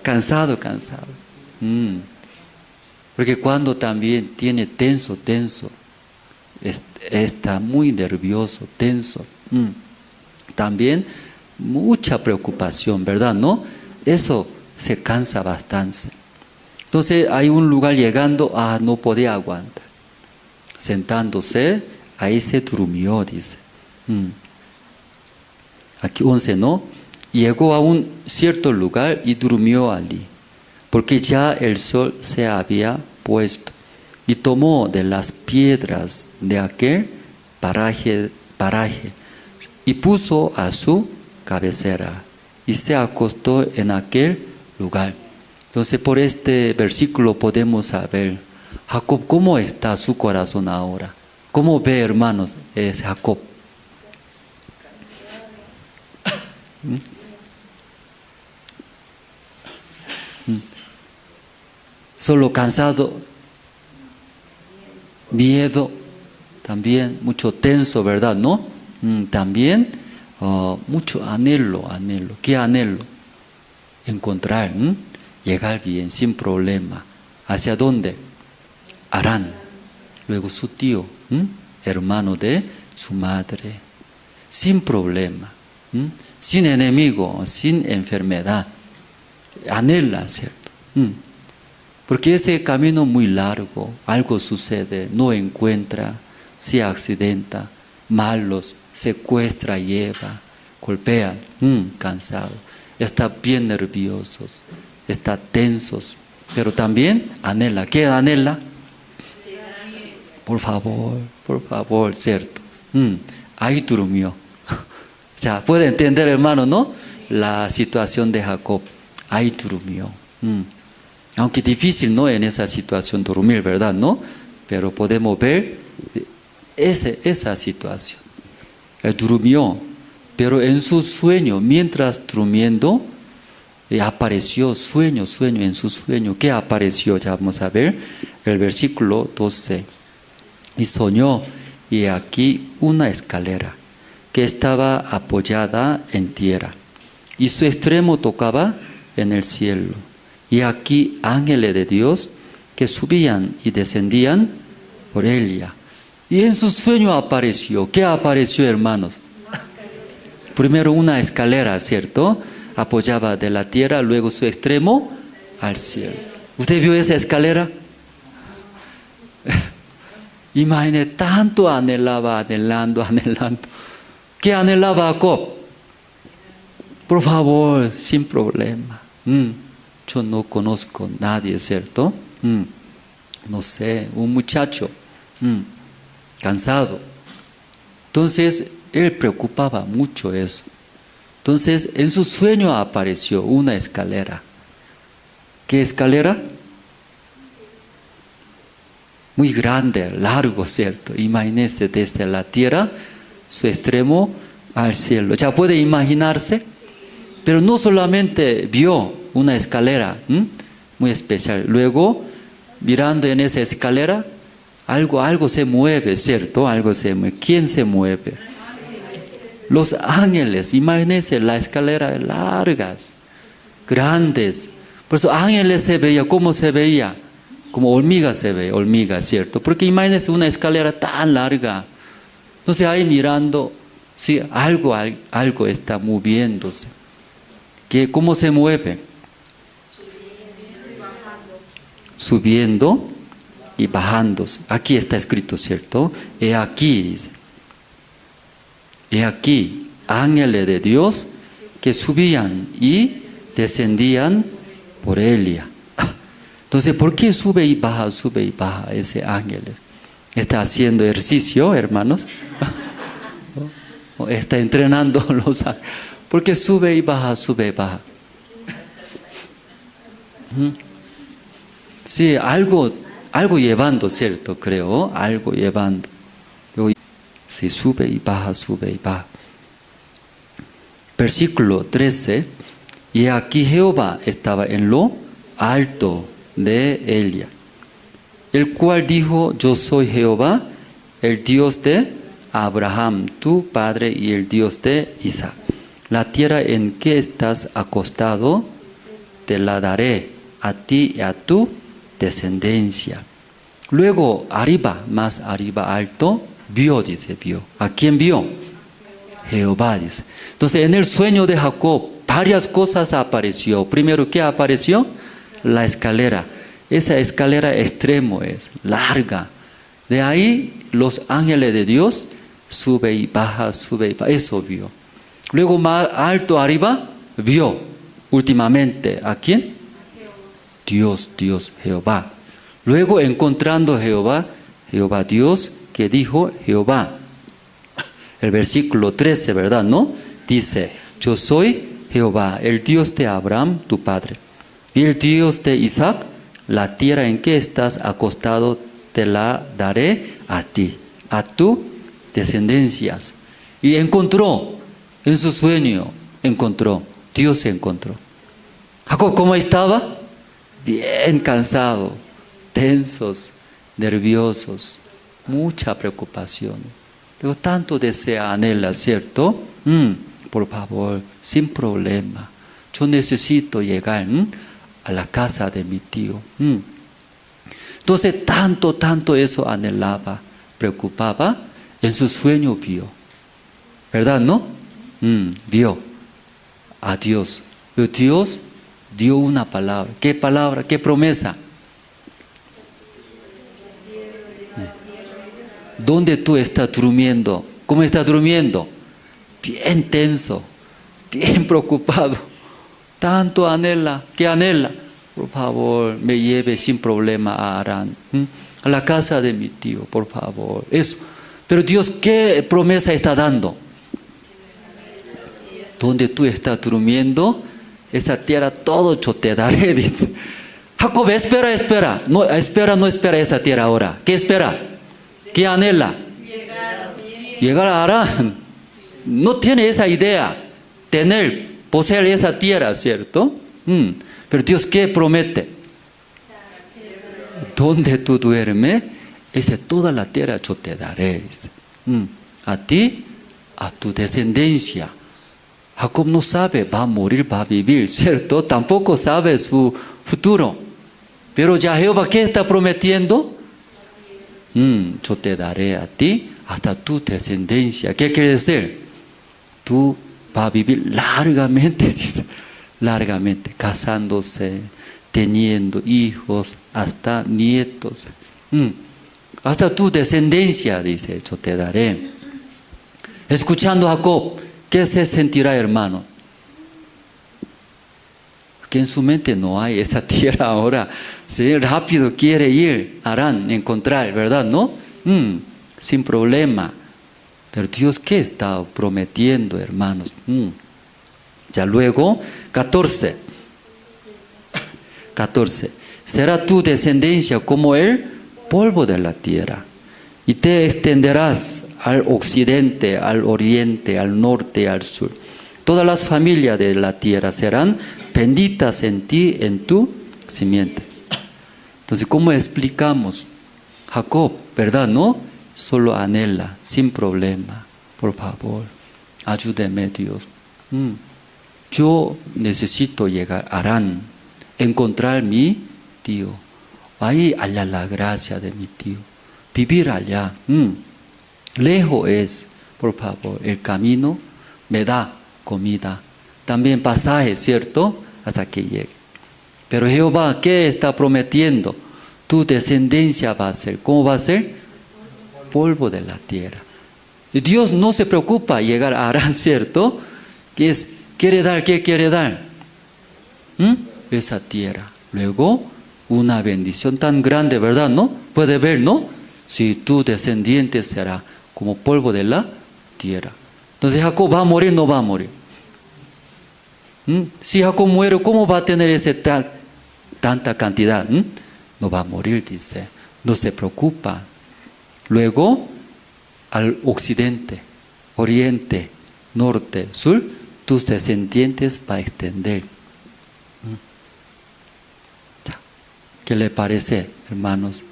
Cansado. Porque cuando también tiene tenso, está muy nervioso, tenso. También mucha preocupación, ¿verdad? ¿No? Eso se cansa bastante. Entonces hay un lugar llegando, no podía aguantar. Sentándose, ahí se durmió, dice. Aquí 11, ¿no? Llegó a un cierto lugar y durmió allí, porque ya el sol se había puesto. Y tomó de las piedras de aquel paraje y puso a su cabecera y se acostó en aquel lugar. Entonces por este versículo podemos saber Jacob cómo está su corazón ahora. ¿Cómo ve, hermanos, es Jacob? Solo cansado, miedo, también mucho tenso, ¿verdad? ¿No? También mucho anhelo. ¿Qué anhelo? Encontrar, llegar bien, sin problema. ¿Hacia dónde? Harán. Luego su tío, hermano de su madre, sin problema, sin enemigo, sin enfermedad. Anhela, ¿cierto? Porque ese camino muy largo, algo sucede, no encuentra, se accidenta, malos, secuestra, lleva, golpea, cansado, está bien nerviosos, está tensos, pero también anhela. ¿Qué anhela? Por favor, ¿cierto? Ahí durmió. O sea, puede entender, hermano, ¿no? La situación de Jacob, ahí durmió. Aunque difícil, ¿no? En esa situación dormir, ¿verdad? ¿No? Pero podemos ver esa situación. Él durmió, pero en su sueño, mientras durmiendo, apareció sueño en su sueño. ¿Qué apareció? Ya vamos a ver el versículo 12. Y soñó, y aquí una escalera que estaba apoyada en tierra, y su extremo tocaba en el cielo. Y aquí ángeles de Dios que subían y descendían por ella. Y en su sueño apareció. ¿Qué apareció, hermanos? Primero una escalera, ¿cierto? Apoyaba de la tierra, luego su extremo al cielo. ¿Usted vio esa escalera? Imagine, tanto anhelaba, anhelando. ¿Qué anhelaba Jacob? Por favor, sin problema. Yo no conozco a nadie, ¿cierto? No sé, un muchacho cansado. Entonces, él preocupaba mucho eso. Entonces, en su sueño apareció una escalera. ¿Qué escalera? Muy grande, largo, ¿cierto? Imagínese desde la tierra, su extremo al cielo. Ya puede imaginarse, pero no solamente vio una escalera muy especial. Luego, mirando en esa escalera, algo se mueve, ¿cierto? Algo se mueve. ¿Quién se mueve? Los ángeles. Imagínense la escalera largas, grandes. Por eso ángeles se veía. ¿Cómo se veía? Como hormiga se ve, hormiga, ¿cierto? Porque imagínense una escalera tan larga. Entonces ahí mirando, sí, algo está moviéndose. ¿Cómo se mueve? Subiendo y bajándose. Aquí está escrito, ¿cierto? He aquí, dice. He aquí, ángeles de Dios que subían y descendían por ella. Entonces, ¿por qué sube y baja ese ángel? ¿Está haciendo ejercicio, hermanos? ¿O está entrenando los ángeles? ¿Por qué sube y baja? Sí, algo llevando, ¿cierto? Creo, algo llevando. Sí, sube y baja, sube y baja. Versículo 13. Y aquí Jehová estaba en lo alto de Elia, el cual dijo: yo soy Jehová, el Dios de Abraham, tu padre, y el Dios de Isaac. La tierra en que estás acostado, te la daré a ti y a tu descendencia. Luego, arriba, más arriba, alto, vio, dice, vio. ¿A quién vio? Jehová, dice. Entonces, en el sueño de Jacob, varias cosas apareció. Primero, ¿qué apareció? La escalera. Esa escalera extremo es, larga. De ahí, los ángeles de Dios sube y baja, eso vio. Luego, más alto arriba, vio. Últimamente, ¿a quién? Dios, Jehová. Luego, encontrando Jehová, Dios, que dijo Jehová. El versículo 13, ¿verdad? ¿No? Dice: yo soy Jehová, el Dios de Abraham, tu padre, y el Dios de Isaac. La tierra en que estás acostado te la daré a ti, a tu descendencias. Y encontró, en su sueño, Dios se encontró. Jacob, ¿cómo estaba? Bien cansado, tensos, nerviosos, mucha preocupación. Luego tanto desea, anhela, ¿cierto? Por favor, sin problema. Yo necesito llegar a la casa de mi tío. Entonces, tanto eso anhelaba, preocupaba, en su sueño vio. ¿Verdad, no? Vio a Dios. Pero Dios dio una palabra. ¿Qué palabra? ¿Qué promesa? ¿Dónde tú estás durmiendo? ¿Cómo estás durmiendo? Bien tenso, bien preocupado. Tanto anhela, ¿qué anhela? Por favor, me lleve sin problema a Harán, a la casa de mi tío, por favor. Eso. Pero Dios, ¿qué promesa está dando? Donde tú estás durmiendo, esa tierra todo yo te daré, dice. Jacob, espera. No espera esa tierra ahora. ¿Qué espera? ¿Qué anhela? Llegar a Harán. No tiene esa idea, poseer esa tierra, ¿cierto? Pero Dios, ¿qué promete? Donde tú duermes, toda la tierra yo te daré. A ti, a tu descendencia. Jacob no sabe, va a morir, va a vivir, ¿cierto? Tampoco sabe su futuro. Pero ya Jehová, ¿qué está prometiendo? Yo te daré a ti hasta tu descendencia. ¿Qué quiere decir? Tú vas a vivir largamente, dice, largamente, casándose, teniendo hijos, hasta nietos. Hasta tu descendencia, dice, yo te daré. Escuchando a Jacob, ¿qué se sentirá, hermano? Que en su mente no hay esa tierra ahora. ¿Sí? Rápido quiere ir, Harán, encontrar, ¿verdad? ¿No? Sin problema. Pero Dios, ¿qué está prometiendo, hermanos? Ya luego, 14. Será tu descendencia como el polvo de la tierra, y te extenderás al occidente, al oriente, al norte, al sur. Todas las familias de la tierra serán benditas en ti, en tu simiente. Entonces, ¿cómo explicamos? Jacob, ¿verdad? ¿No? Solo anhela, sin problema. Por favor, ayúdeme, Dios. Yo necesito llegar a Harán, encontrar mi tío. Ahí haya la gracia de mi tío. Vivir allá. Lejos es, por favor, el camino me da comida. También pasaje, ¿cierto? Hasta que llegue. Pero Jehová, ¿qué está prometiendo? Tu descendencia va a ser. ¿Cómo va a ser? Polvo de la tierra. Y Dios no se preocupa llegar a Harán, ¿cierto? Quiere dar, ¿qué quiere dar? Esa tierra. Luego, una bendición tan grande, ¿verdad? ¿No? Puede ver, ¿no? Si tu descendiente será como polvo de la tierra. Entonces, Jacob va a morir, no va a morir. Si Jacob muere, ¿cómo va a tener tanta cantidad? No va a morir, dice. No se preocupa. Luego, al occidente, oriente, norte, sur, tus descendientes va a extender. ¿Qué le parece, hermanos?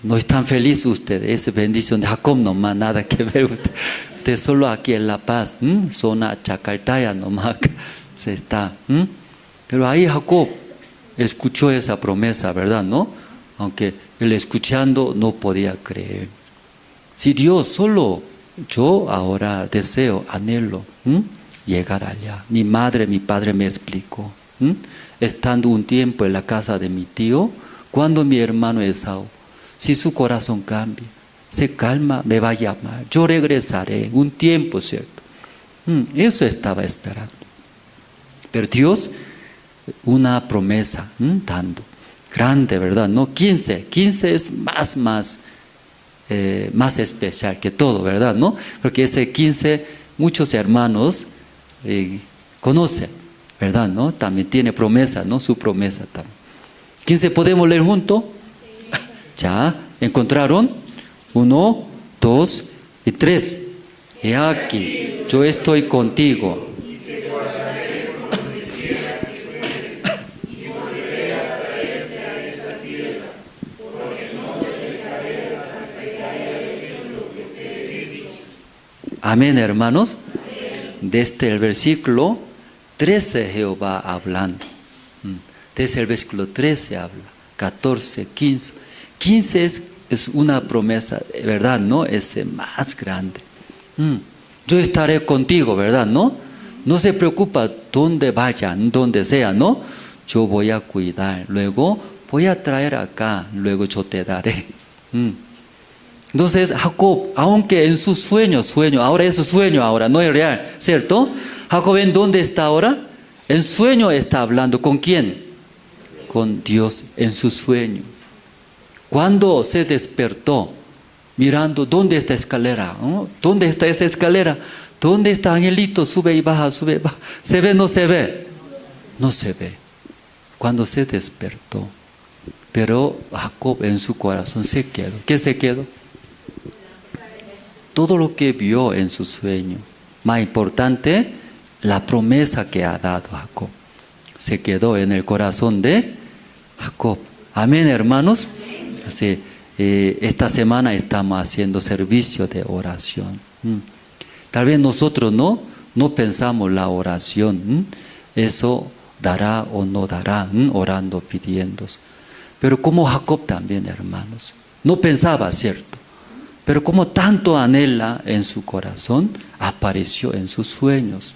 No están felices ustedes, esa bendición de Jacob nomás, nada que ver. Usted solo aquí en La Paz, zona Chacaltaya nomás se está. Pero ahí Jacob escuchó esa promesa, ¿verdad? ¿No? Aunque él escuchando no podía creer. Si Dios solo, yo ahora deseo, anhelo llegar allá. Mi madre, mi padre me explicó. Estando un tiempo en la casa de mi tío, cuando mi hermano Esaú, si su corazón cambia, se calma, me va a llamar, yo regresaré un tiempo, ¿cierto? Eso estaba esperando. Pero Dios, una promesa dando, grande, ¿verdad? No 15 es más especial que todo, ¿verdad? ¿No? Porque ese 15 muchos hermanos conocen, ¿verdad? ¿No? También tiene promesa, ¿no? Su promesa también. 15, ¿podemos leer juntos? Ya, ¿encontraron? 1, 2 y 3. He aquí, yo estoy contigo. Amén, hermanos. Desde el versículo 13 Jehová hablando. Desde el versículo 13 habla. 14, 15. 15 es una promesa, ¿verdad? ¿No? Es más grande. Yo estaré contigo, ¿verdad? ¿No? No se preocupa dónde vayan, donde sea, ¿no? Yo voy a cuidar. Luego voy a traer acá. Luego yo te daré. Entonces Jacob, aunque en su sueño, ahora es su sueño, ahora no es real, ¿cierto? Jacob, ¿en dónde está ahora? En sueño está hablando. ¿Con quién? Con Dios en su sueño. Cuando se despertó, mirando, ¿dónde está la escalera? ¿Dónde está esa escalera? ¿Dónde está Angelito? Sube y baja, sube y baja. ¿Se ve o no se ve? No se ve. Cuando se despertó. Pero Jacob en su corazón se quedó. ¿Qué se quedó? Todo lo que vio en su sueño. Más importante, la promesa que ha dado Jacob. Se quedó en el corazón de Jacob. Amén, hermanos. Así, esta semana estamos haciendo servicio de oración. Tal vez nosotros no pensamos la oración. Eso dará o no dará, orando, pidiendo. Pero como Jacob también, hermanos, no pensaba, ¿cierto? Pero como tanto anhela en su corazón, apareció en sus sueños.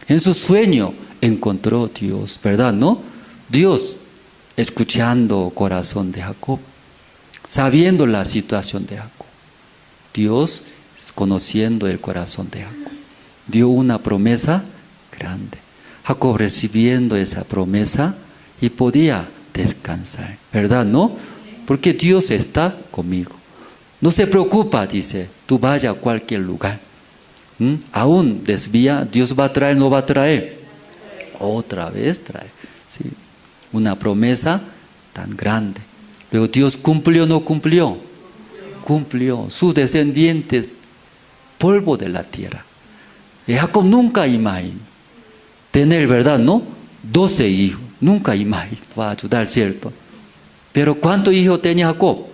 En su sueño encontró Dios, ¿verdad? ¿No? Dios escuchando el corazón de Jacob, sabiendo la situación de Jacob. Dios conociendo el corazón de Jacob. Dio una promesa grande. Jacob recibiendo esa promesa y podía descansar, ¿verdad? ¿No? Porque Dios está conmigo. No se preocupa, dice, tú vaya a cualquier lugar. Aún desvía, Dios va a traer, no va a traer. Otra vez trae. ¿Sí? Una promesa tan grande. Luego Dios cumplió o no cumplió. Cumplió. Sus descendientes, polvo de la tierra. Y Jacob nunca imaginó tener, ¿verdad? ¿No? 12 hijos. Nunca imaginó. Va a ayudar, ¿cierto? Pero ¿cuántos hijos tenía Jacob?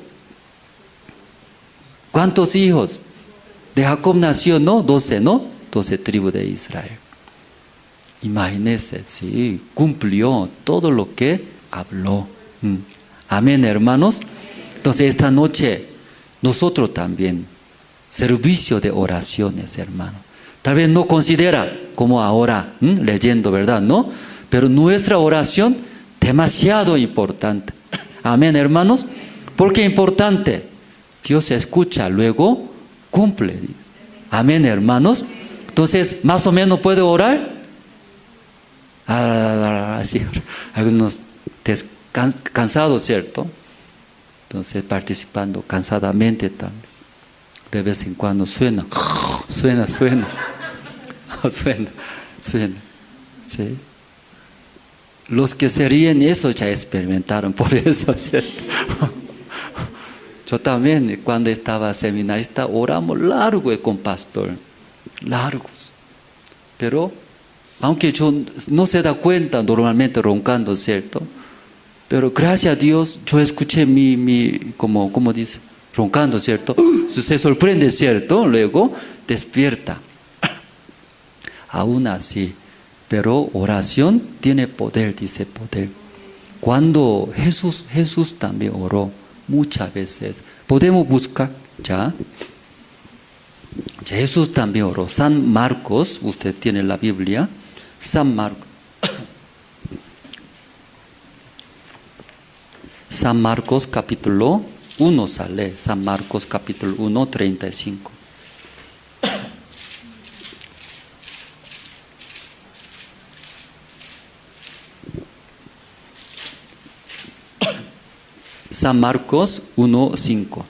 ¿Cuántos hijos? De Jacob nació, ¿no? 12, ¿no? 12 tribus de Israel. Imagínense, sí, cumplió todo lo que habló. Amén, hermanos. Entonces esta noche, nosotros también, servicio de oraciones, hermano. Tal vez no considera como ahora, leyendo, ¿verdad? ¿No? Pero nuestra oración, demasiado importante. Amén, hermanos. ¿Por qué importante? Dios escucha, luego cumple. Amén, hermanos. Entonces, más o menos puede orar. Así, algunos cansados, ¿cierto? Entonces, participando cansadamente también. De vez en cuando suena. Suena. ¿Sí? Los que se ríen, eso ya experimentaron por eso, ¿cierto? Yo también, cuando estaba seminarista, oramos largo con pastor, largos. Pero, aunque yo no se da cuenta normalmente roncando, ¿cierto? Pero gracias a Dios, yo escuché como dice, roncando, ¿cierto? Se sorprende, ¿cierto? Luego despierta. Aún así, pero oración tiene poder, dice poder. Cuando Jesús también oró muchas veces. Podemos buscar, ya. Jesús también oró. San Marcos, usted tiene la Biblia. San Marcos capítulo 1 sale. San Marcos capítulo 1, 35. San Marcos 1:5.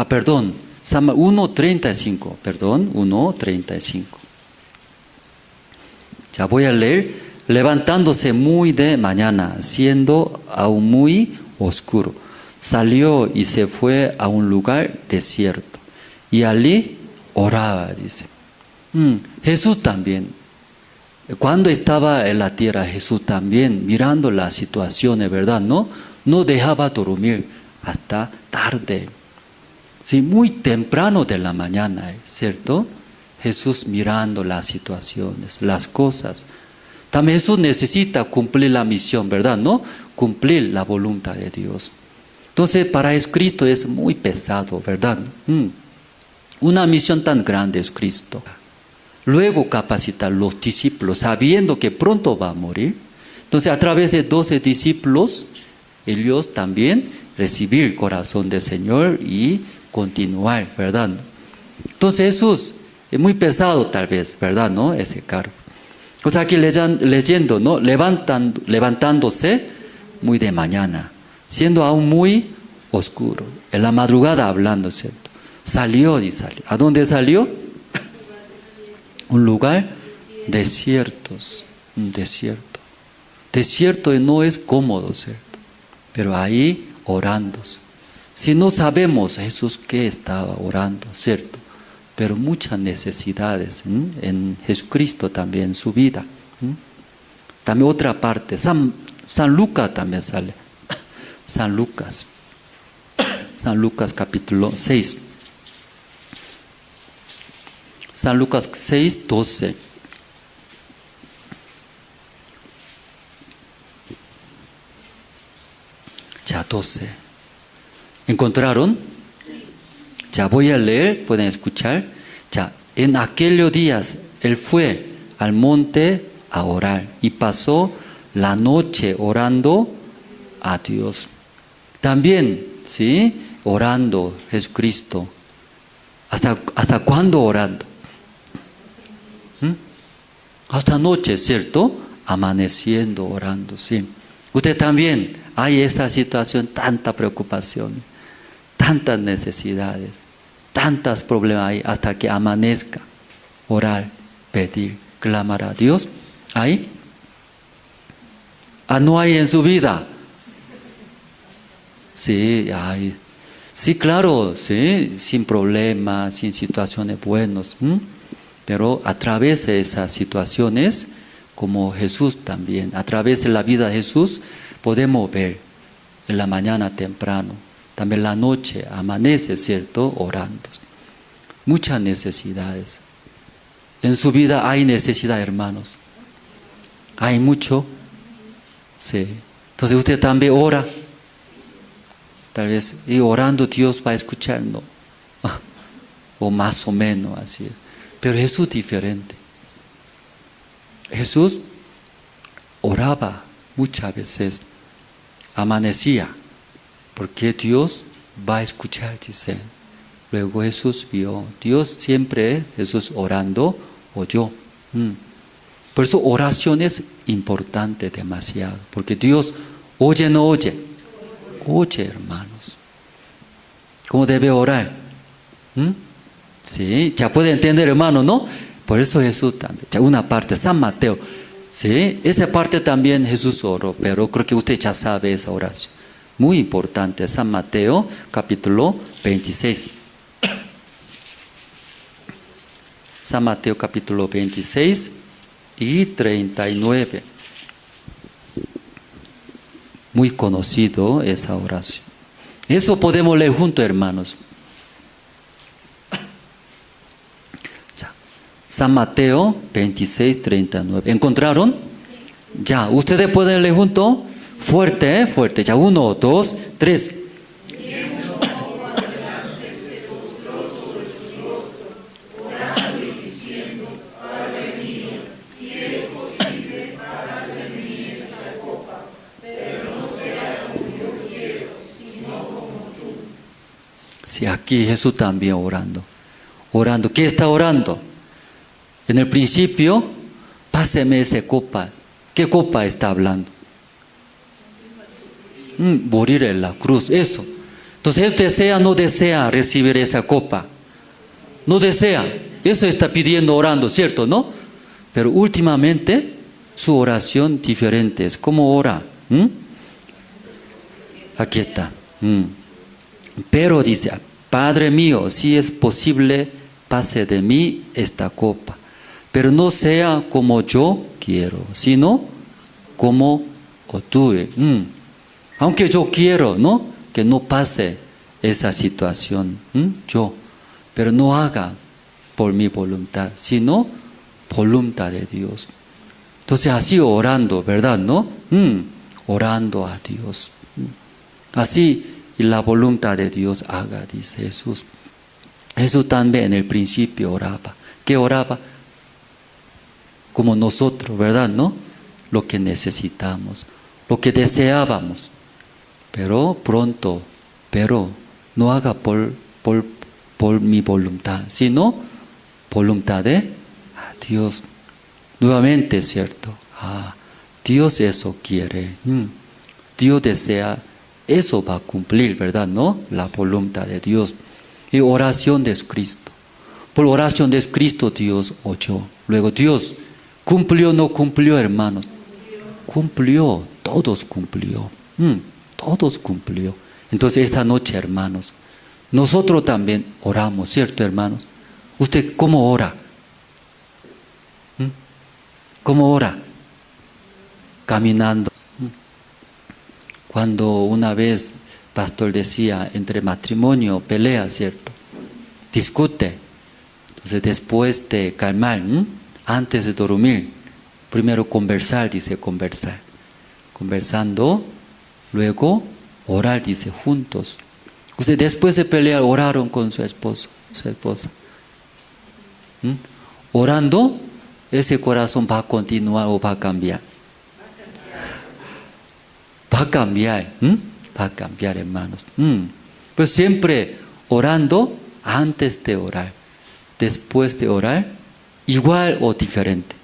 Perdón. 1:35. Perdón, 1:35. Ya voy a leer. Levantándose muy de mañana, siendo aún muy oscuro, salió y se fue a un lugar desierto. Y allí oraba, dice. Jesús también. Cuando estaba en la tierra, Jesús también, mirando las situaciones, ¿verdad? No dejaba dormir hasta tarde. Sí, muy temprano de la mañana, ¿cierto? Jesús mirando las situaciones, las cosas. También Jesús necesita cumplir la misión, ¿verdad? Cumplir la voluntad de Dios. Entonces, para Cristo es muy pesado, ¿verdad? Una misión tan grande es Cristo. Luego capacitar a los discípulos, sabiendo que pronto va a morir. Entonces, a través de 12 discípulos, ellos también recibir el corazón del Señor y continuar, ¿verdad? Entonces, Jesús es muy pesado tal vez, ¿verdad? Ese cargo. O sea, aquí leyendo, levantándose muy de mañana, siendo aún muy oscuro, en la madrugada hablando, ¿cierto? Salió. ¿A dónde salió? Un lugar desierto. Desierto no es cómodo, ¿cierto? Pero ahí orando. Si no sabemos Jesús qué estaba orando, ¿cierto? Pero muchas necesidades en Jesucristo también, en su vida. También otra parte, San Lucas también sale. San Lucas capítulo 6. San Lucas 6, 12. Ya 12. ¿Encontraron? Ya voy a leer, pueden escuchar. Ya, en aquellos días él fue al monte a orar y pasó la noche orando a Dios. También, ¿sí? Orando Jesucristo. ¿Hasta cuándo orando? Hasta noche, ¿cierto? Amaneciendo, orando, sí. Usted también, hay esa situación, tanta preocupación, tantas necesidades, tantos problemas hay hasta que amanezca. Orar, pedir, clamar a Dios. ¿Hay? No hay en su vida. Sí, hay. Sí, claro, sí, sin problemas, sin situaciones buenas. Pero a través de esas situaciones, como Jesús también, a través de la vida de Jesús, podemos ver en la mañana temprano, también la noche, amanece, ¿cierto? Orando. Muchas necesidades. En su vida hay necesidad, hermanos. Hay mucho. Sí. Entonces usted también ora. Tal vez, y orando Dios va a escuchar, ¿no? O más o menos así es. Pero Jesús diferente. Jesús oraba muchas veces, amanecía, porque Dios va a escuchar, dice. Luego Jesús vio, Dios siempre, Jesús orando, oyó. Por eso oración es importante demasiado, porque Dios oye, no oye. Oye, hermanos. ¿Cómo debe orar? Sí, ya puede entender, hermano, ¿no? Por eso Jesús también, ya una parte, San Mateo, sí, esa parte también Jesús oró, pero creo que usted ya sabe esa oración. muy importante. San Mateo, capítulo 26. San Mateo, capítulo 26 y 39. Muy conocido esa oración. Eso podemos leer juntos, hermanos. San Mateo 26, 39. ¿Encontraron? Ya, ustedes pueden leer juntos. Fuerte, fuerte. Ya, 1, 2, 3. Sí, aquí Jesús también orando. Orando. ¿Qué está orando? En el principio, páseme esa copa. ¿Qué copa está hablando? Morir en la cruz, eso. Entonces, él desea, no desea recibir esa copa. No desea. Eso está pidiendo, orando, ¿cierto? ¿No? Pero últimamente, su oración diferente es. ¿Cómo ora? Aquí está. Pero dice, Padre mío, si es posible, pase de mí esta copa. Pero no sea como yo quiero, sino como tú. Aunque yo quiero, ¿no? Que no pase esa situación, yo. Pero no haga por mi voluntad, sino voluntad de Dios. Entonces así orando, ¿verdad? ¿No? Orando a Dios. Así y la voluntad de Dios haga, dice Jesús. Jesús también en el principio oraba. ¿Qué oraba? Como nosotros, ¿verdad? ¿No? Lo que necesitamos, lo que deseábamos. Pero pronto, pero no haga por mi voluntad, sino voluntad de Dios. Nuevamente, ¿cierto? Dios eso quiere. Dios desea, eso va a cumplir, ¿verdad? ¿No? La voluntad de Dios. Y oración de Cristo. Por oración de Cristo Dios oyó. Luego Dios cumplió, no cumplió, hermanos. Cumplió, todos cumplió. Todos cumplió. Entonces esa noche, hermanos, nosotros también oramos, ¿cierto, hermanos? ¿Usted cómo ora? ¿Cómo ora? Caminando. Cuando una vez pastor decía, entre matrimonio, pelea, ¿cierto? Discute. Entonces después de calmar, antes de dormir, primero conversar, dice conversar. Conversando, luego orar, dice juntos. Entonces después de pelear, oraron con su esposa. Orando, ese corazón va a continuar o va a cambiar. Va a cambiar, va a cambiar, hermanos. Pues siempre orando antes de orar, después de orar, igual o diferente.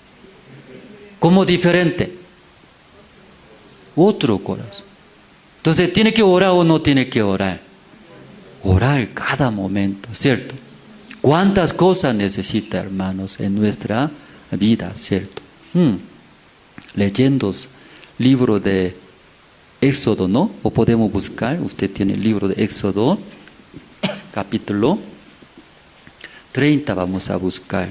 ¿Cómo diferente? Otro corazón. Entonces, ¿tiene que orar o no tiene que orar? Orar cada momento, ¿cierto? ¿Cuántas cosas necesita, hermanos, en nuestra vida, ¿cierto? Leyendo libro de Éxodo, ¿no? O podemos buscar, usted tiene el libro de Éxodo, capítulo 30, vamos a buscar.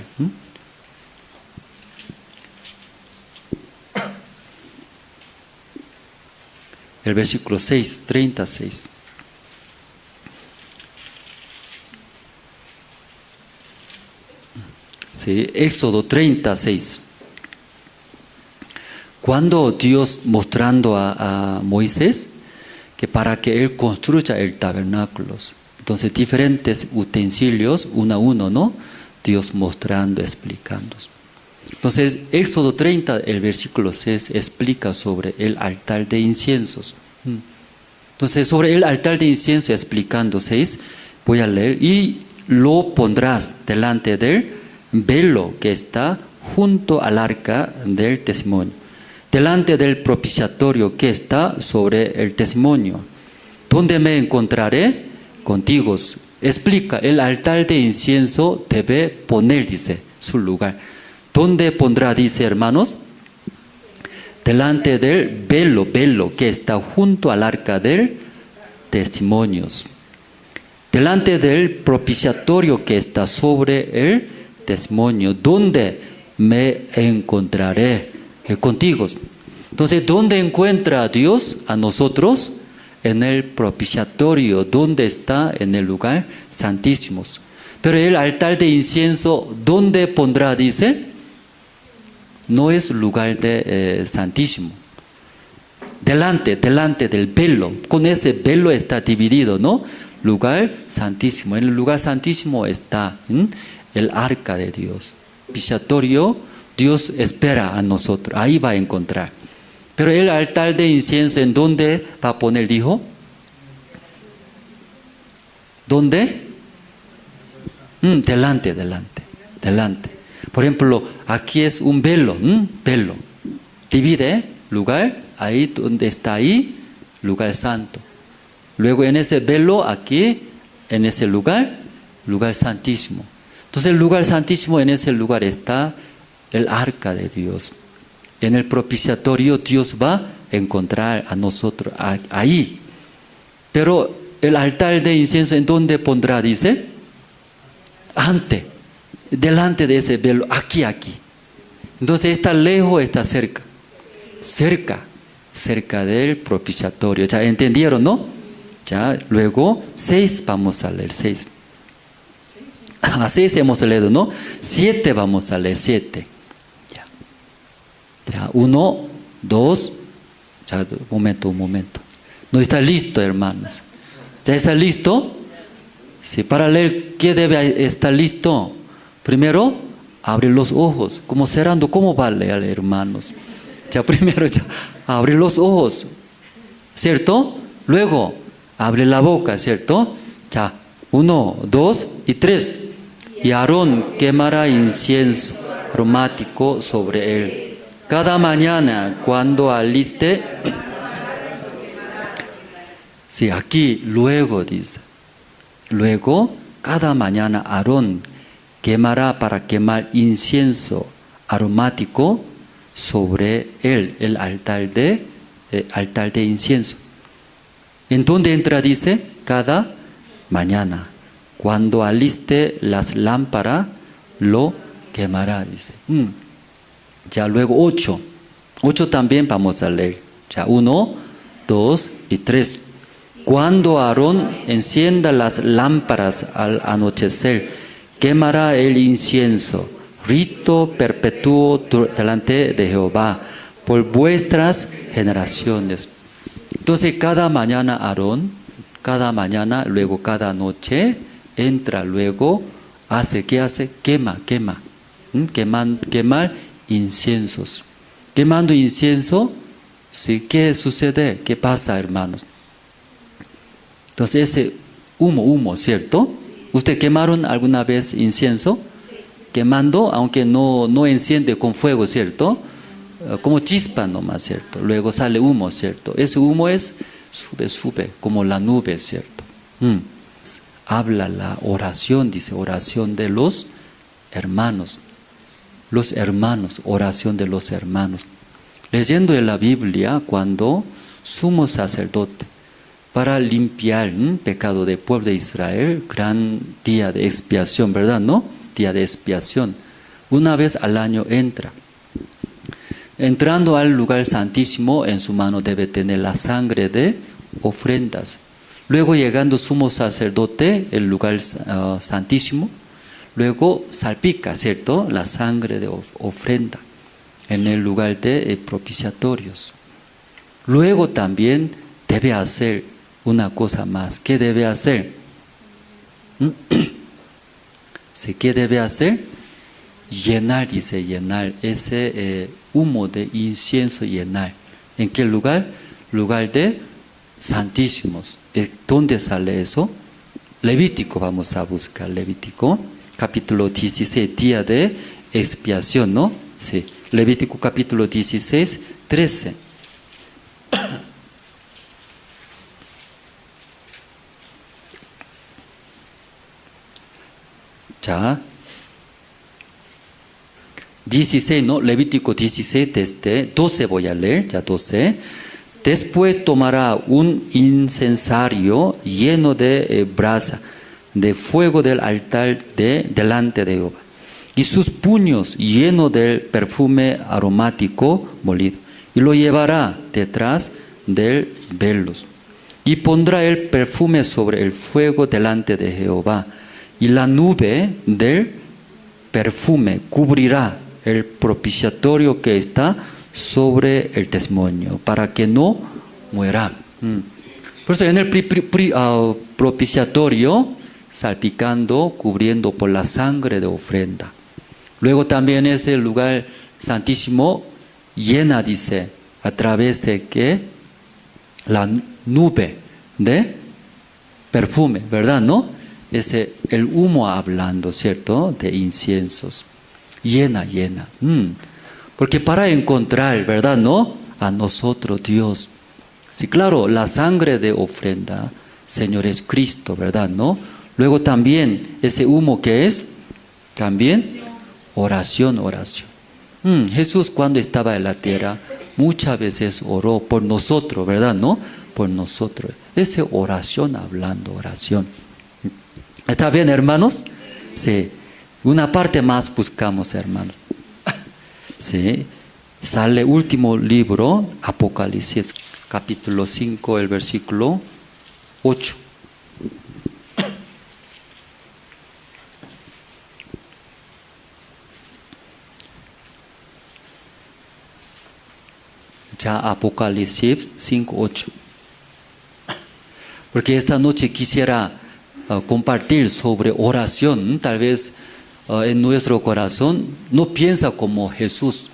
El versículo 6, 36. Sí, Éxodo 36. Cuando Dios mostrando a Moisés que para que él construya el tabernáculo, entonces diferentes utensilios, uno a uno, ¿no? Dios mostrando, explicando. Entonces, Éxodo 30, el versículo 6, explica sobre el altar de inciensos. Entonces, sobre el altar de incienso, explicando 6, voy a leer. Y lo pondrás delante del velo que está junto al arca del testimonio, delante del propiciatorio que está sobre el testimonio, donde me encontraré contigo. Explica, el altar de incienso debe poner, dice, su lugar. ¿Dónde pondrá, dice, hermanos? Delante del velo que está junto al arca del testimonios. Delante del propiciatorio que está sobre el testimonio, donde me encontraré contigo. Entonces, ¿dónde encuentra a Dios a nosotros? En el propiciatorio, donde está en el lugar santísimo. Pero el altar de incienso, ¿dónde pondrá? Dice, no es lugar de santísimo. Delante del velo, con ese velo está dividido, ¿no? Lugar santísimo. En el lugar santísimo está el arca de Dios. Propiciatorio, Dios espera a nosotros, ahí va a encontrar. Pero el altar de incienso, ¿en dónde va a poner, dijo? ¿Dónde? Delante. Por ejemplo, aquí es un velo, velo. Divide lugar, ahí donde está ahí, lugar santo. Luego en ese velo, aquí, en ese lugar, lugar santísimo. Entonces el lugar santísimo, en ese lugar está el arca de Dios. En el propiciatorio Dios va a encontrar a nosotros ahí. Pero el altar de incienso, ¿en dónde pondrá? Dice, delante de ese velo, aquí. Entonces está lejos o está cerca. Cerca del propiciatorio. ¿Ya entendieron, no? Ya, luego 6 vamos a leer, 6. 6 hemos leído, ¿no? 7 vamos a leer, 7. Ya, 1, 2, ya, un momento. ¿No está listo, hermanos? ¿Ya está listo? Sí, para leer, ¿qué debe estar listo? Primero, abre los ojos. Como cerrando, ¿cómo va a leer, hermanos? Ya, primero, abre los ojos, ¿cierto? Luego, abre la boca, ¿cierto? Ya, 1, 2 y 3. Y Aarón quemará incienso aromático sobre él. Cada mañana, cuando aliste, sí, aquí, luego dice, cada mañana Aarón quemará para quemar incienso aromático sobre él, el altar de incienso. ¿En dónde entra? Dice, cada mañana, cuando aliste las lámparas, lo quemará, dice. Ya luego 8 también vamos a leer. Ya 1, 2 y 3. Cuando Aarón encienda las lámparas al anochecer, quemará el incienso, rito perpetuo delante de Jehová, por vuestras generaciones. Entonces cada mañana Aarón, luego cada noche, entra luego, ¿qué hace? Quemar inciensos. Quemando incienso, ¿sí? ¿Qué sucede? ¿Qué pasa, hermanos? Entonces ese humo, ¿cierto? ¿Usted quemaron alguna vez incienso? Quemando, aunque no enciende con fuego, ¿cierto? Como chispa nomás, ¿cierto? Luego sale humo, ¿cierto? Ese humo sube, como la nube, ¿cierto? Habla la oración, dice, oración de los hermanos. Oración de los hermanos. Leyendo en la Biblia, cuando sumo sacerdote, para limpiar pecado del pueblo de Israel, gran día de expiación, ¿verdad? ¿No? Día de expiación. Una vez al año entra. Entrando al lugar santísimo, en su mano debe tener la sangre de ofrendas. Luego llegando sumo sacerdote, el lugar santísimo, luego salpica, ¿cierto?, la sangre de ofrenda en el lugar de propiciatorios. Luego también debe hacer una cosa más. ¿Qué debe hacer? ¿Qué debe hacer? Llenar ese humo de incienso, llenar. ¿En qué lugar? Lugar de santísimos. ¿Dónde sale eso? Levítico, vamos a buscar Levítico. Capítulo 16, día de expiación, ¿no? Sí, Levítico capítulo 16, 13. Ya. 16, ¿no? Levítico 16, desde 12 voy a leer, ya 12. Después tomará un incensario lleno de brasa, de fuego del altar delante de Jehová, y sus puños llenos del perfume aromático molido, y lo llevará detrás del velo, y pondrá el perfume sobre el fuego delante de Jehová, y la nube del perfume cubrirá el propiciatorio que está sobre el testimonio, para que no muera. Por eso en el propiciatorio, salpicando, cubriendo por la sangre de ofrenda. Luego también ese lugar santísimo llena, dice, a través de que la nube de perfume, ¿verdad? ¿No? Ese, el humo hablando, ¿cierto? De inciensos. Llena. Porque para encontrar, ¿verdad? ¿No? A nosotros, Dios. Sí, claro, la sangre de ofrenda, Señor, es Cristo, ¿verdad? ¿No? Luego también, ese humo que es, también, oración. Jesús cuando estaba en la tierra, muchas veces oró por nosotros, ¿verdad? ¿No? Por nosotros. Esa oración hablando, oración. ¿Está bien, hermanos? Sí. Una parte más buscamos, hermanos. Sí. Sale último libro, Apocalipsis, capítulo 5, el versículo 8. Ya Apocalipsis 5:8. Porque esta noche quisiera compartir sobre oración. Tal vez en nuestro corazón no piensa como Jesús.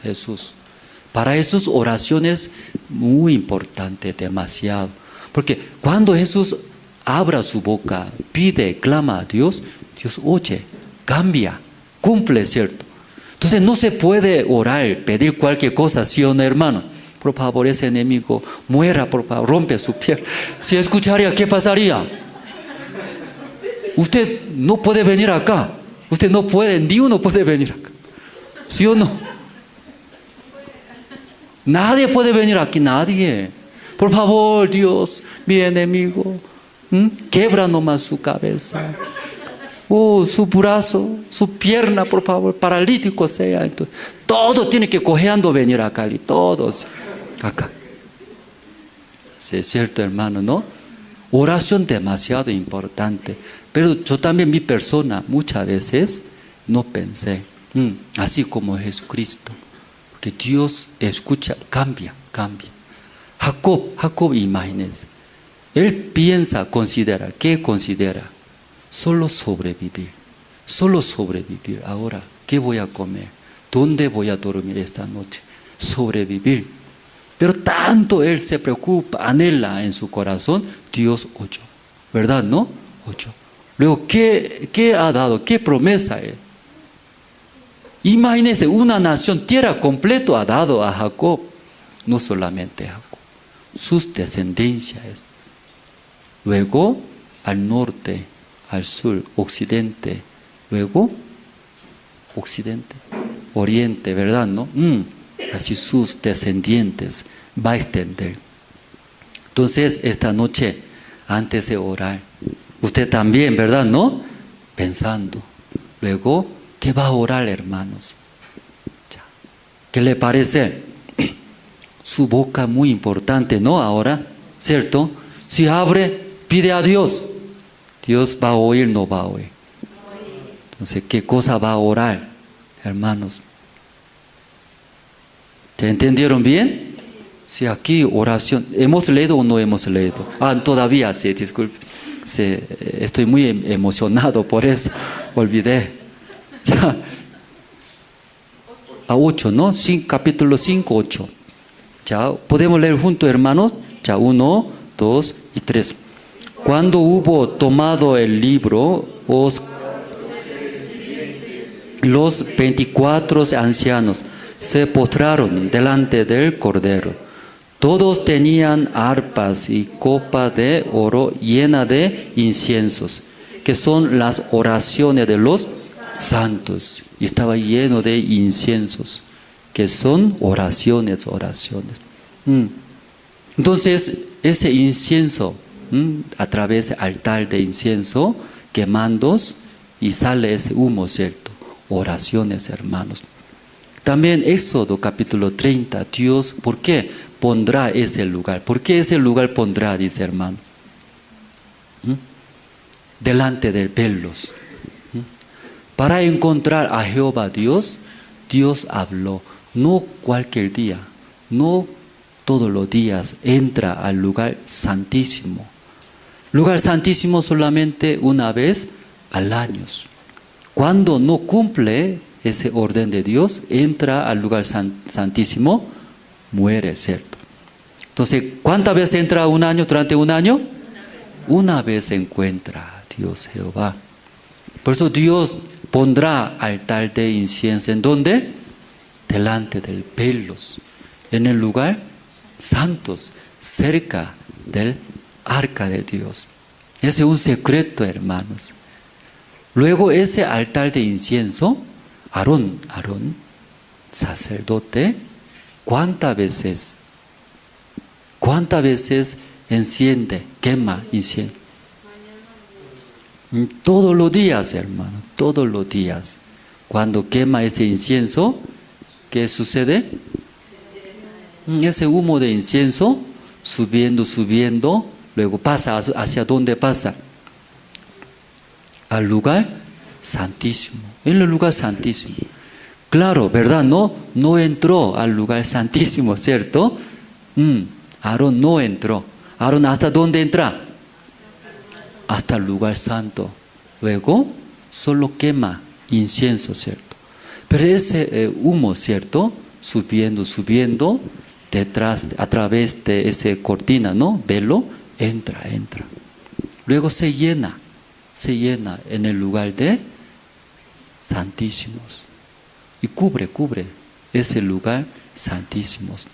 Para Jesús oración es muy importante, demasiado. Porque cuando Jesús abra su boca, pide, clama a Dios, Dios oye, cambia, cumple, ¿cierto? Entonces no se puede orar, pedir cualquier cosa, ¿sí o no, hermano? Por favor, ese enemigo muera, por favor, rompe su piel. Si escucharía, ¿qué pasaría? Usted no puede venir acá. Usted no puede, ni uno puede venir acá. ¿Sí o no? Nadie puede venir aquí, nadie. Por favor, Dios, mi enemigo, quebra nomás su cabeza. Su brazo, su pierna, por favor, paralítico sea. Entonces, todo tiene que cojeando venir acá, y todos acá. Sí, es cierto, hermano, ¿no? Oración demasiado importante. Pero yo también, mi persona, muchas veces no pensé, así como Jesucristo, que Dios escucha, cambia. Jacob, imagínense, él piensa, considera, ¿qué considera? Solo sobrevivir. Ahora, ¿qué voy a comer? ¿Dónde voy a dormir esta noche? Sobrevivir. Pero tanto él se preocupa, anhela en su corazón, Dios oyó. ¿Verdad, no? Oyó. Luego, ¿qué ha dado? ¿Qué promesa él? Imagínense, una nación, tierra completo ha dado a Jacob. No solamente a Jacob, sus descendencias. Luego, al norte, al sur, occidente, luego occidente, oriente, ¿verdad? ¿No? Así sus descendientes va a extender. Entonces, esta noche, antes de orar, usted también, ¿verdad? ¿No? Pensando. Luego, ¿qué va a orar, hermanos? ¿Qué le parece? Su boca muy importante, ¿no? Ahora, ¿cierto? Si abre, pide a Dios. Dios va a oír, no va a oír. Entonces, ¿qué cosa va a orar, hermanos? ¿Te entendieron bien? Sí, aquí oración. ¿Hemos leído o no hemos leído? Todavía sí, disculpe. Sí, estoy muy emocionado por eso. Olvidé. Ya. A 8, ¿no? Capítulo 5, 8. Ya, podemos leer juntos, hermanos. Ya, 1, 2 y 3. Cuando hubo tomado el libro, los 24 ancianos se postraron delante del Cordero. Todos tenían arpas y copas de oro llenas de inciensos, que son las oraciones de los santos. Y estaba lleno de inciensos, que son oraciones. Entonces, ese incienso, a través del altar de incienso, quemando y sale ese humo, ¿cierto? Oraciones, hermanos. También Éxodo capítulo 30, Dios, ¿por qué pondrá ese lugar? ¿Por qué ese lugar pondrá, dice hermano? Delante del velos. Para encontrar a Jehová Dios, Dios habló, no cualquier día, no todos los días entra al lugar santísimo. Lugar santísimo solamente una vez al año. Cuando no cumple ese orden de Dios, entra al lugar santísimo, muere, ¿cierto? Entonces, ¿cuántas veces entra un año, durante un año? Una vez encuentra a Dios Jehová. Por eso Dios pondrá altar de incienso. ¿En dónde? Delante del velos, en el lugar santos, cerca del arca de Dios. Ese es un secreto, hermanos. Luego ese altar de incienso, Aarón, sacerdote, ¿cuántas veces enciende, quema incienso? Todos los días, hermano, todos los días. Cuando quema ese incienso, ¿qué sucede? Ese humo de incienso, subiendo, luego pasa, ¿hacia dónde pasa? Al lugar santísimo, en el lugar santísimo. Claro, ¿verdad? No entró al lugar santísimo, ¿cierto? Aarón no entró. Aarón, ¿hasta dónde entra? Hasta el lugar santo. Luego, solo quema incienso, ¿cierto? Pero ese humo, ¿cierto? Subiendo, detrás, a través de esa cortina, ¿no? Velo, entra. Luego se llena en el lugar de santísimos. Y cubre ese lugar santísimos.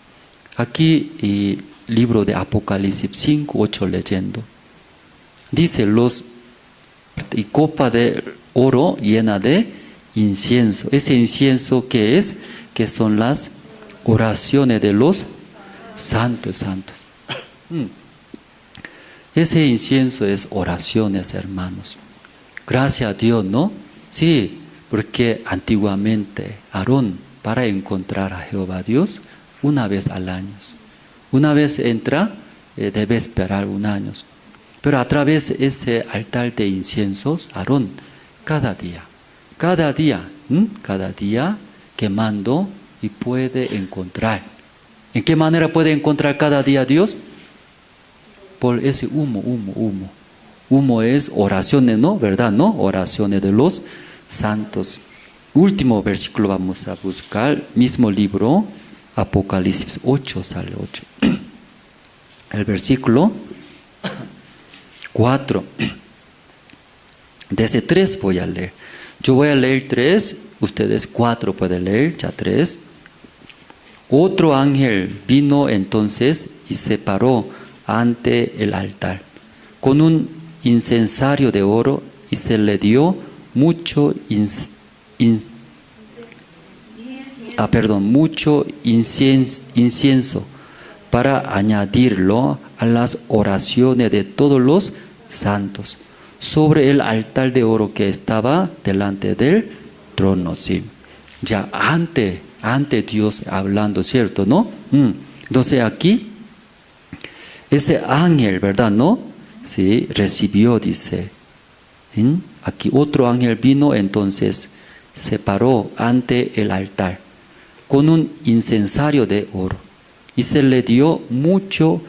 Aquí, libro de Apocalipsis 5, 8, leyendo. Dice, y copa de oro llena de incienso. Ese incienso, ¿qué es? Que son las oraciones de los santos. Ese incienso es oraciones, hermanos. Gracias a Dios, ¿no? Sí, porque antiguamente Aarón, para encontrar a Jehová Dios, una vez al año. Una vez entra, debe esperar un año. Pero a través de ese altar de inciensos, Aarón, cada día, quemando y puede encontrar. ¿En qué manera puede encontrar cada día a Dios? Por ese humo. Humo es oraciones, ¿no? ¿Verdad? ¿No? Oraciones de los santos. Último versículo vamos a buscar, mismo libro, Apocalipsis 8, sale 8. El versículo 4. Desde 3 voy a leer. Yo voy a leer 3, ustedes 4 pueden leer, ya 3. Otro ángel vino entonces y se paró ante el altar con un incensario de oro y se le dio mucho incienso para añadirlo a las oraciones de todos los santos sobre el altar de oro que estaba delante del trono. Sí. Ya ante Dios hablando, ¿cierto? ¿No? Entonces aquí ese ángel, ¿verdad? ¿No? Sí, recibió, dice. Aquí otro ángel vino, entonces se paró ante el altar con un incensario de oro y se le dio mucho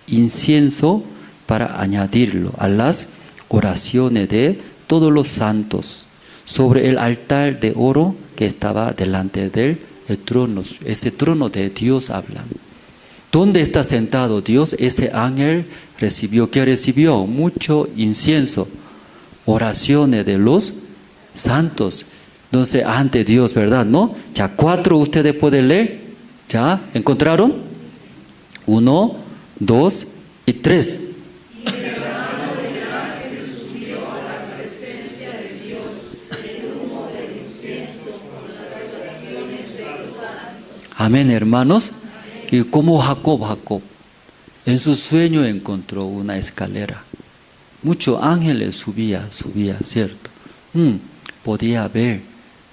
incienso para añadirlo a las oraciones de todos los santos sobre el altar de oro que estaba delante del trono, ese trono de Dios hablando. ¿Dónde está sentado Dios? Ese ángel recibió, ¿qué recibió? Mucho incienso, oraciones de los santos. Entonces, ante Dios, ¿verdad? ¿No? Ya 4 ustedes pueden leer. ¿Ya? ¿Encontraron? 1, 2 y 3. Amén, hermanos. Y como Jacob, En su sueño encontró una escalera. Muchos ángeles subía, ¿cierto? Podía ver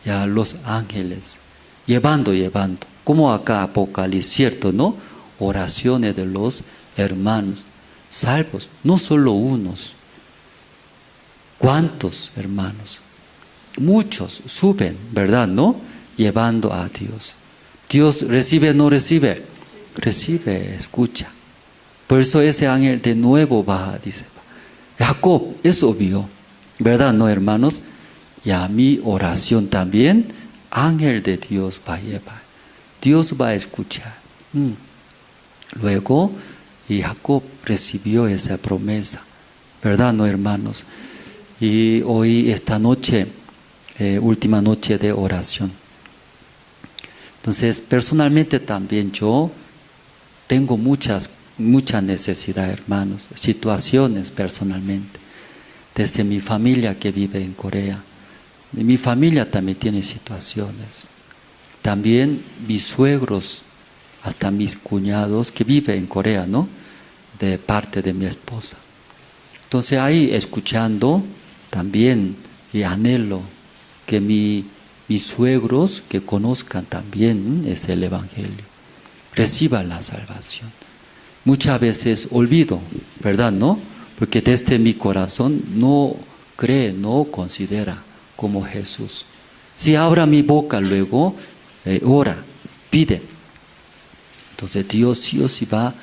ya los ángeles llevando. Como acá Apocalipsis, ¿cierto? ¿No? Oraciones de los hermanos salvos, no solo unos. ¿Cuántos hermanos? Muchos suben, ¿verdad? ¿No? Llevando a Dios. Dios recibe o no recibe. Recibe, escucha. Por eso ese ángel de nuevo baja, dice. Jacob, eso vio, ¿verdad? ¿No, hermanos? Y a mi oración también, ángel de Dios va a llevar. Dios va a escuchar. Luego, y Jacob recibió esa promesa, ¿verdad? ¿No, hermanos? Y hoy, esta noche, última noche de oración. Entonces, personalmente también yo tengo mucha necesidad, hermanos, situaciones personalmente. Desde mi familia que vive en Corea. Y mi familia también tiene situaciones. También mis suegros, hasta mis cuñados que viven en Corea, ¿no? De parte de mi esposa. Entonces ahí escuchando también y anhelo que mis suegros que conozcan también ese el Evangelio, reciban la salvación. Muchas veces olvido, ¿verdad? ¿No? Porque desde mi corazón no cree, no considera como Jesús. Si abra mi boca luego, ora, pide. Entonces Dios sí o sí va a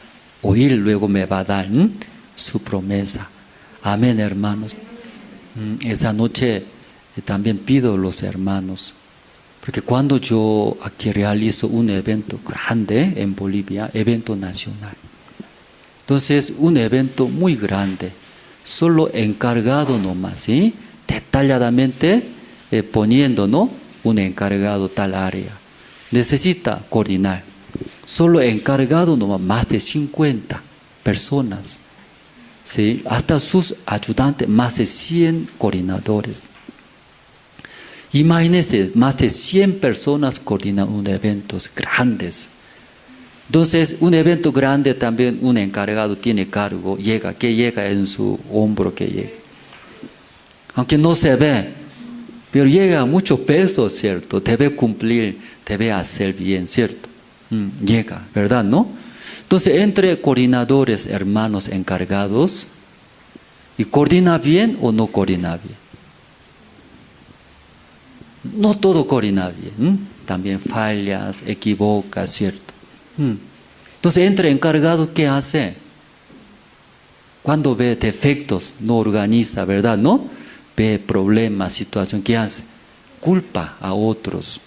oír, luego me va a dar su promesa. Amén, hermanos. Esa noche también pido a los hermanos, porque cuando yo aquí realizo un evento grande en Bolivia, evento nacional, entonces un evento muy grande, solo encargado nomás, ¿sí? Detalladamente poniendo, ¿no? Un encargado tal área, necesita coordinar, solo encargado nomás, más de 50 personas, ¿sí? Hasta sus ayudantes, más de 100 coordinadores. Imagínense, más de 100 personas coordinan un eventos grandes. Entonces, un evento grande también un encargado tiene cargo, llega en su hombro que llega. Aunque no se ve, pero llega mucho peso, ¿cierto? Debe cumplir, debe hacer bien, ¿cierto? Llega, ¿verdad? ¿No? Entonces, entre coordinadores, hermanos encargados, ¿y coordina bien o no coordina bien? No todo coordina bien, también fallas, equivoca, ¿cierto? Entonces, entre encargados, ¿qué hace? Cuando ve defectos, no organiza, ¿verdad? ¿No? Ve problemas, situación, ¿qué hace? Culpa a otros.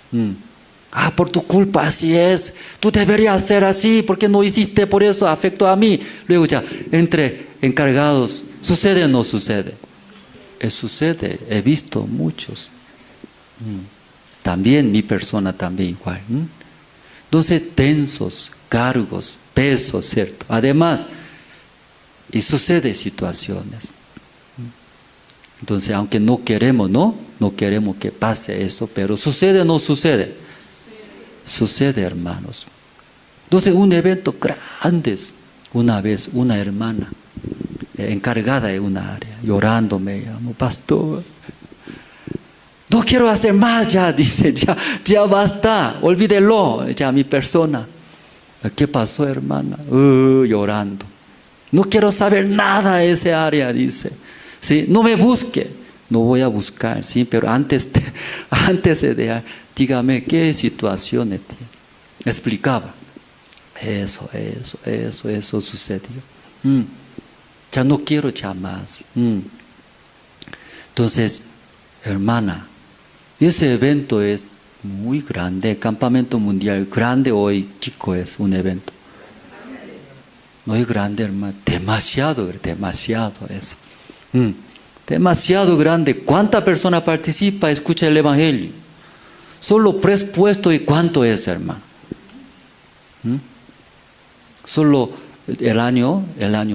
Por tu culpa, así es. Tú deberías hacer así, porque no hiciste, por eso afectó a mí. Luego ya, entre encargados, ¿sucede o no sucede? Sucede, he visto muchos. También mi persona también igual. Entonces, tensos, cargos, pesos, ¿cierto? Además, y sucede situaciones. Entonces, aunque no queremos, ¿no? No queremos que pase eso, pero ¿sucede o no sucede? Sucede, hermanos. Entonces, un evento grande, una vez una hermana encargada de una área, llorando me llamó, pastor, no quiero hacer más ya, dice, ya basta, olvídelo, ya mi persona. ¿Qué pasó, hermana? Llorando. No quiero saber nada de esa área, dice. ¿Sí? No me busque. No voy a buscar, sí, pero antes de dejar, dígame qué situaciones tiene. Explicaba. Eso sucedió. Ya no quiero ya más. Entonces, hermana, ese evento es muy grande, campamento mundial grande, hoy chico es un evento. No es grande, hermano, demasiado eso. Demasiado grande. ¿Cuánta persona participa, escucha el Evangelio? Solo presupuesto, ¿y cuánto es, hermano? Solo el año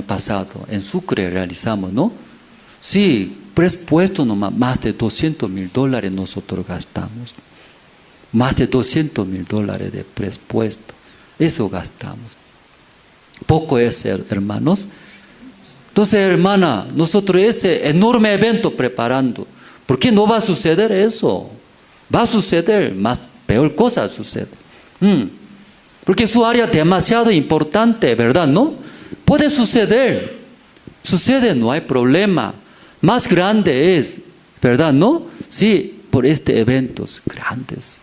pasado en Sucre realizamos, ¿no? Sí, presupuesto nomás, más de $200,000 nosotros gastamos. Más de $200,000 de presupuesto. Eso gastamos. Poco es, hermanos. Entonces, hermana, nosotros ese enorme evento preparando, ¿por qué no va a suceder eso? Va a suceder, más peor cosa sucede. Porque su área es demasiado importante, ¿verdad? ¿No? Puede suceder. Sucede, no hay problema. Más grande es, ¿verdad? ¿No? Sí, por eventos grandes.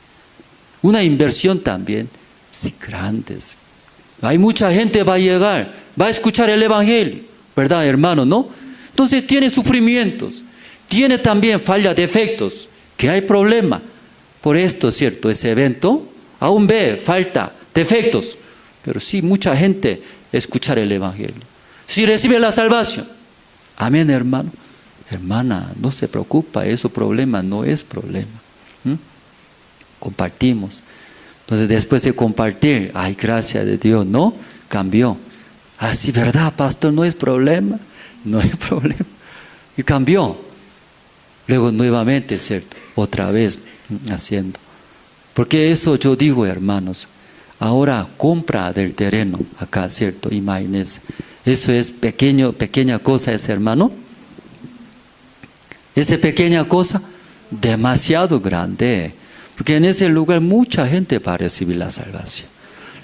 Una inversión también, sí, grandes. Hay mucha gente va a llegar, va a escuchar el Evangelio, ¿verdad, hermano? ¿No? Entonces tiene sufrimientos, tiene también fallas, defectos, que hay problema. Por esto, ¿cierto? Ese evento aún ve falta, defectos, pero sí mucha gente escuchar el Evangelio. Si recibe la salvación. Amén, hermano. Hermana, no se preocupa, eso problema no es problema. Compartimos. Entonces después de compartir, ay, gracias de Dios, ¿no? Cambió. Así, ¿verdad, pastor? No es problema. No es problema. Y cambió. Luego nuevamente, ¿cierto? Otra vez haciendo. Porque eso yo digo, hermanos, ahora compra del terreno acá, ¿cierto? Imagínense. Eso es pequeña cosa, ese hermano. Esa pequeña cosa, demasiado grande. Porque en ese lugar mucha gente va a recibir la salvación.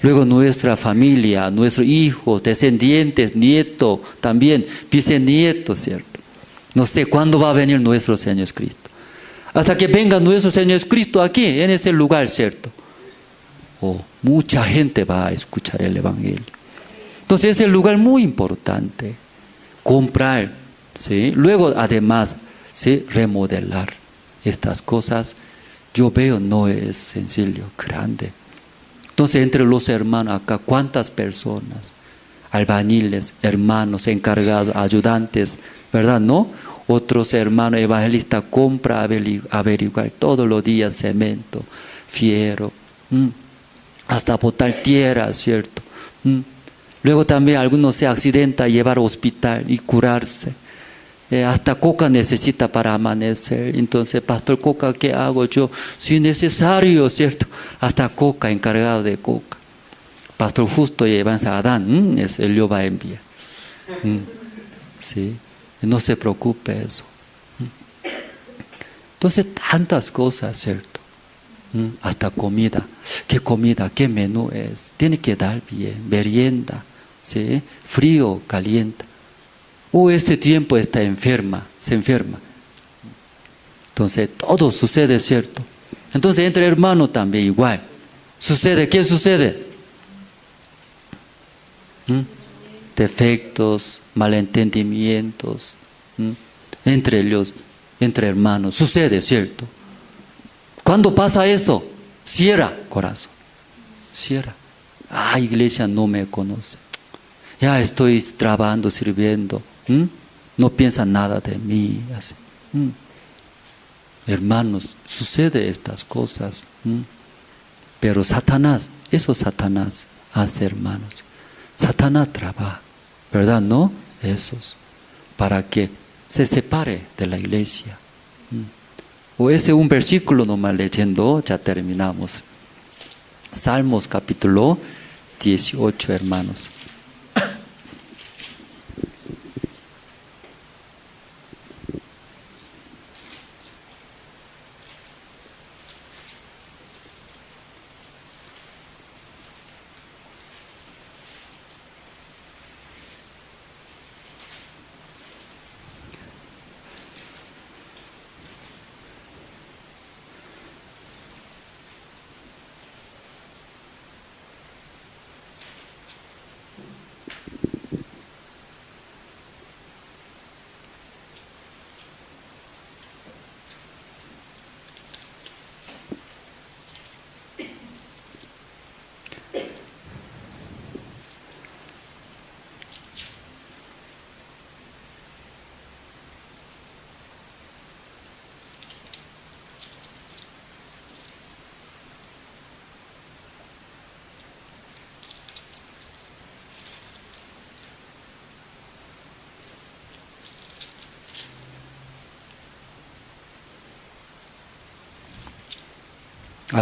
Luego nuestra familia, nuestros hijos, descendientes, nietos, también bisnietos, ¿cierto? No sé cuándo va a venir nuestro Señor Cristo. Hasta que venga nuestro Señor Cristo aquí, en ese lugar, ¿cierto? Mucha gente va a escuchar el Evangelio. Entonces es el lugar muy importante. Comprar, ¿sí? Luego además, ¿sí? Remodelar estas cosas. Yo veo no es sencillo, grande. Entonces entre los hermanos acá, ¿cuántas personas? Albañiles, hermanos, encargados, ayudantes, ¿verdad? ¿No? Otros hermanos evangelistas compra, averiguar todos los días cemento, fierro, hasta botar tierra, ¿cierto? Luego también algunos se accidentan a llevar al hospital y curarse. Hasta coca necesita para amanecer. Entonces, pastor, coca, ¿qué hago yo? Si es necesario, ¿cierto? Hasta coca, encargado de coca. Pastor, justo llevan a Adán, él lo va a enviar. ¿Sí? No se preocupe eso. Entonces, tantas cosas, ¿cierto? Hasta comida. ¿Qué comida? ¿Qué menú es? Tiene que dar bien, merienda, ¿sí? Frío, caliente. Este tiempo está enferma, se enferma. Entonces, todo sucede, ¿cierto? Entonces, entre hermanos también igual. Sucede, ¿qué sucede? Defectos, malentendimientos, entre ellos, entre hermanos. Sucede, ¿cierto? ¿Cuándo pasa eso? Cierra corazón. Cierra. Iglesia no me conoce. Ya estoy trabajando, sirviendo. No piensa nada de mí. Así. Hermanos, sucede estas cosas. Pero Satanás, eso Satanás hace, hermanos. Satanás trabaja, ¿verdad? ¿No? Esos. Para que se separe de la iglesia. Ese un versículo nomás leyendo, ya terminamos. Salmos capítulo 18, hermanos.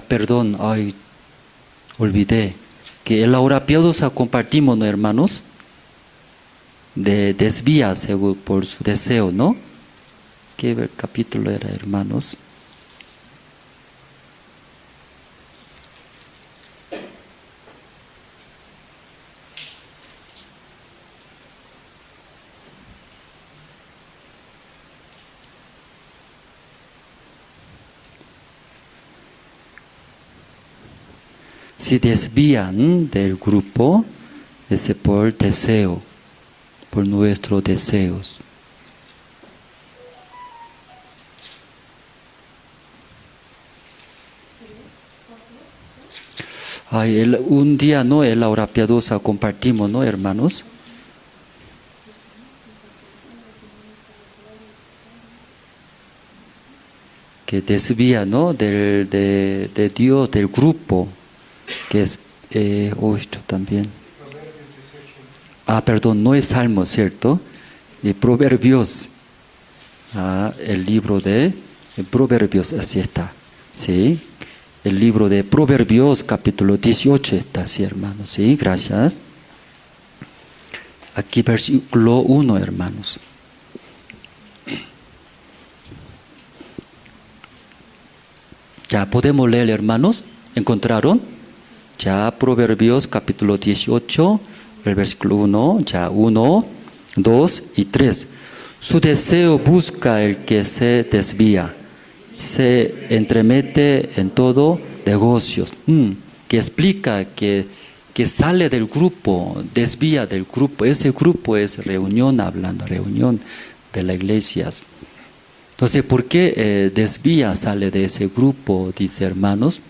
Perdón, olvidé. que en la hora piadosa compartimos, ¿no, hermanos? De desvía según por su deseo, ¿no? ¿Qué capítulo era, hermanos? Si desvían del grupo, es por deseo, por nuestros deseos. Ay, un día, ¿no? En la hora piadosa compartimos, ¿no, hermanos? Que desvía, ¿no? De Dios, del grupo, que es 8 también. Ah, perdón, no es Salmo, ¿cierto? Proverbios. El libro de Proverbios, así está. Sí. El libro de Proverbios, capítulo 18 está así, hermanos. Sí, gracias. Aquí versículo 1, hermanos. Ya podemos leer, hermanos. ¿Encontraron? Ya Proverbios capítulo 18, el versículo 1, ya 1, 2 y 3. Su deseo busca el que se desvía, se entremete en todo negocios. Que explica que sale del grupo, desvía del grupo. Ese grupo es reunión, hablando, reunión de las iglesias. Entonces, ¿por qué desvía, sale de ese grupo? Dice, hermanos.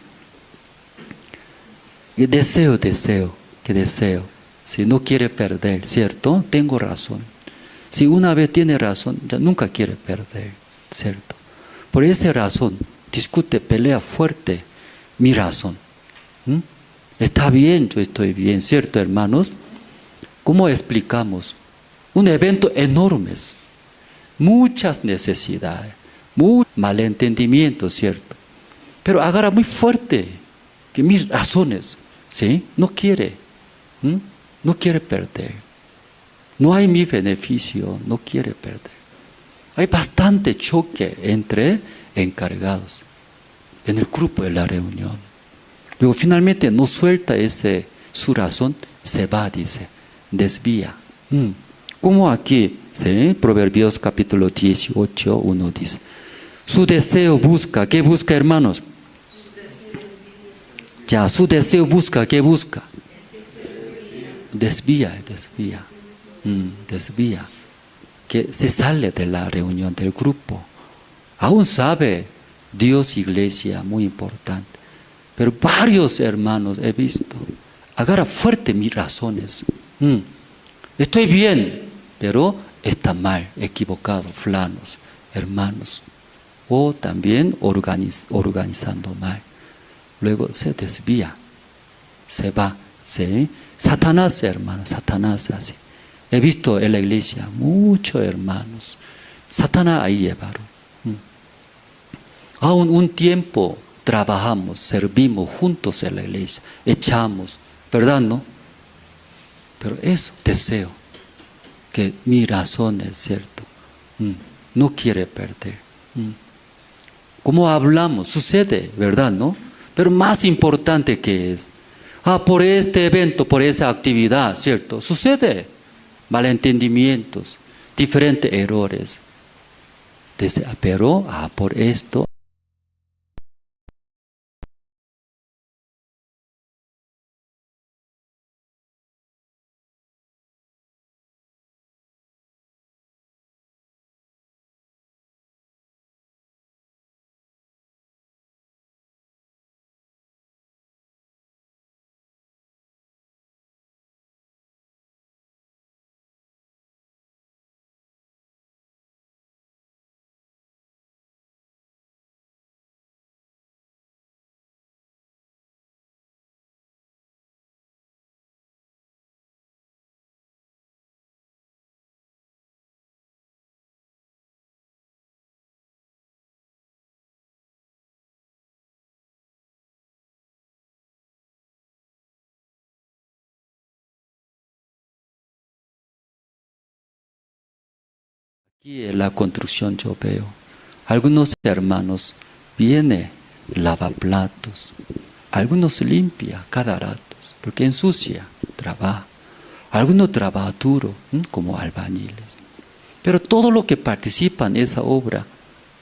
Deseo. Si no quiere perder, ¿cierto? Tengo razón. Si una vez tiene razón, ya nunca quiere perder, ¿cierto? Por esa razón, discute, pelea fuerte mi razón. Está bien, yo estoy bien, ¿cierto, hermanos? ¿Cómo explicamos? Un evento enorme, muchas necesidades, mucho malentendimiento, ¿cierto? Pero agarra muy fuerte que mis razones, ¿sí? No quiere perder. No hay mi beneficio, no quiere perder. Hay bastante choque entre encargados en el grupo de la reunión. Luego finalmente no suelta su razón, se va, dice, desvía. Como aquí, ¿sí? Proverbios capítulo 18, 1 dice, su deseo busca, ¿qué busca, hermanos? Ya, su deseo busca, ¿qué busca? Desvía. Desvía. Que se sale de la reunión del grupo. Aún sabe Dios, iglesia, muy importante. Pero varios hermanos he visto. Agarra fuerte mis razones. Estoy bien, pero está mal, equivocado, fulanos, hermanos. O también organizando mal. Luego se desvía, se va. ¿Sí? Satanás, hermanos, Satanás así. He visto en la iglesia muchos hermanos. Satanás ahí llevaron. Aún un tiempo trabajamos, servimos juntos en la iglesia, echamos, ¿verdad, no? Pero eso, deseo, que mi razón es cierto, no quiere perder. Como hablamos, sucede, ¿verdad, no? Pero más importante que es, por este evento, por esa actividad, ¿cierto? Sucede malentendimientos, diferentes errores. Pero por esto Aquí en la construcción yo veo, algunos hermanos vienen, lava platos, algunos limpia cada rato, porque ensucia, trabaja. Algunos trabajan duro, como albañiles. Pero todo lo que participa en esa obra,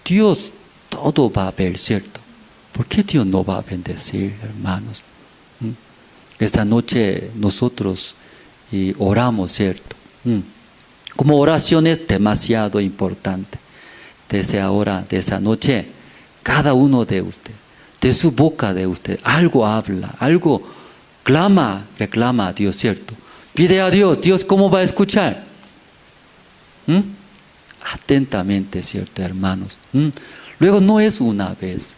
Dios todo va a ver, ¿cierto? ¿Por qué Dios no va a bendecir, hermanos? Esta noche nosotros oramos, ¿cierto? Como oración es demasiado importante. Desde ahora, de esa noche, cada uno de ustedes, de su boca de usted, algo habla, algo clama, reclama a Dios, ¿cierto? Pide a Dios, Dios ¿cómo va a escuchar? Atentamente, ¿cierto, hermanos? Luego no es una vez,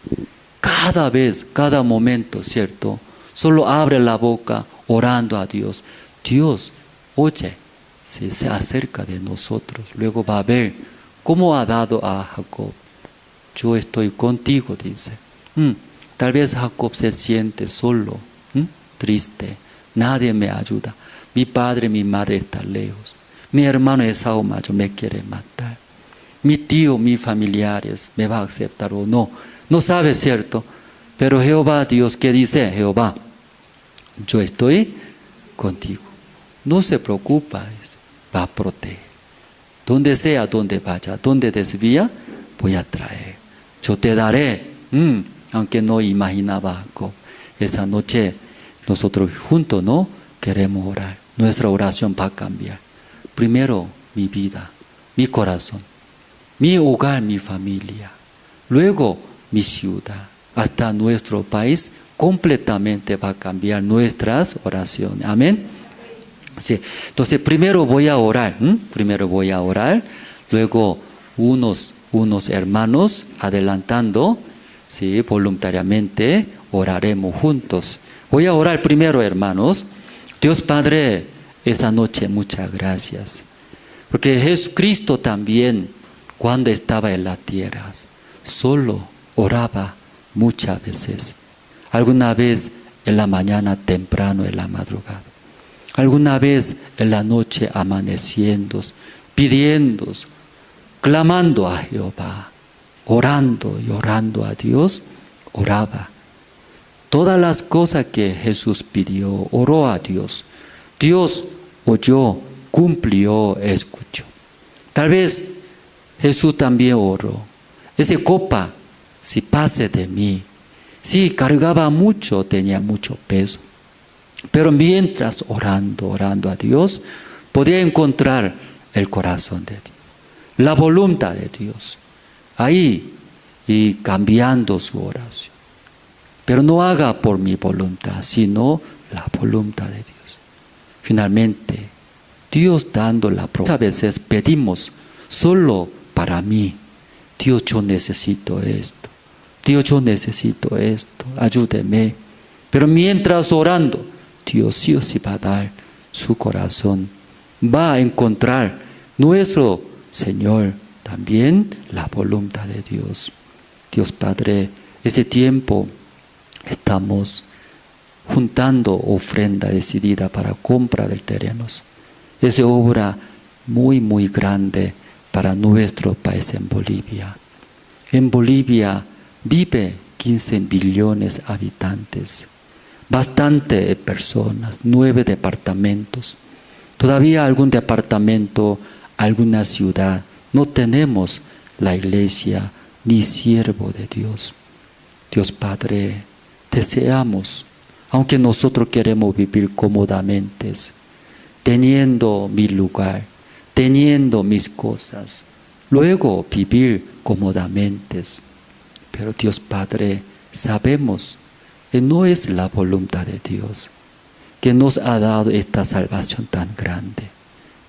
cada momento, ¿cierto? Solo abre la boca orando a Dios. Dios, oye, se acerca de nosotros. Luego va a ver cómo ha dado a Jacob. Yo estoy contigo, dice. Tal vez Jacob se siente solo, triste. Nadie me ayuda. Mi padre, mi madre están lejos. Mi hermano Esaú mayor me quiere matar. Mi tío, mis familiares, ¿me va a aceptar o no? No sabe, ¿cierto? Pero Jehová, Dios, ¿qué dice? Jehová, yo estoy contigo. No se preocupa, va a proteger. Donde sea, donde vaya, donde desvía, voy a traer. Yo te daré. Aunque no imaginaba Jacob. Esa noche nosotros juntos, ¿no? Queremos orar. Nuestra oración va a cambiar. Primero mi vida, mi corazón, mi hogar, mi familia. Luego mi ciudad. Hasta nuestro país completamente va a cambiar nuestras oraciones. Amén. Sí. Entonces primero voy a orar. Luego unos hermanos adelantando, sí, voluntariamente oraremos juntos. Voy a orar primero, hermanos. Dios Padre, esta noche muchas gracias. Porque Jesucristo también, cuando estaba en la tierra, solo oraba muchas veces. Alguna vez en la mañana temprano, en la madrugada. Alguna vez en la noche amaneciendo, pidiendo, clamando a Jehová, orando y orando a Dios, oraba. Todas las cosas que Jesús pidió, oró a Dios. Dios oyó, cumplió, escuchó. Tal vez Jesús también oró. Esa copa, si pase de mí, sí, cargaba mucho, tenía mucho peso. Pero mientras orando a Dios, podía encontrar el corazón de Dios, la voluntad de Dios, ahí y cambiando su oración. Pero no haga por mi voluntad, sino la voluntad de Dios. Finalmente, Dios dando la promesa. A veces pedimos solo para mí. Dios, yo necesito esto. Dios, yo necesito esto. Ayúdeme. Pero mientras orando, Dios sí o sí va a dar su corazón. Va a encontrar nuestro Señor también la voluntad de Dios. Dios Padre, ese tiempo estamos juntando ofrenda decidida para compra del terrenos. Es obra muy, muy grande para nuestro país en Bolivia. En Bolivia vive 15 millones de habitantes. Bastante personas, 9 departamentos. Todavía algún departamento, alguna ciudad, no tenemos la iglesia ni siervo de Dios. Dios Padre, deseamos, aunque nosotros queremos vivir cómodamente, teniendo mi lugar, teniendo mis cosas, luego vivir cómodamente. Pero Dios Padre, sabemos que no es la voluntad de Dios, que nos ha dado esta salvación tan grande.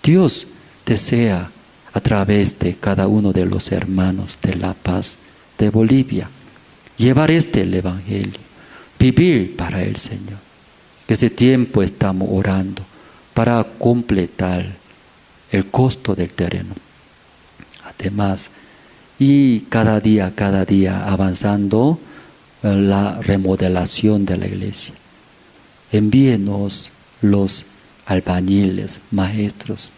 Dios desea, a través de cada uno de los hermanos de La Paz, de Bolivia, llevar el Evangelio, vivir para el Señor. Ese tiempo estamos orando para completar el costo del terreno. Además, y cada día avanzando la remodelación de la iglesia. Envíenos los albañiles, maestros.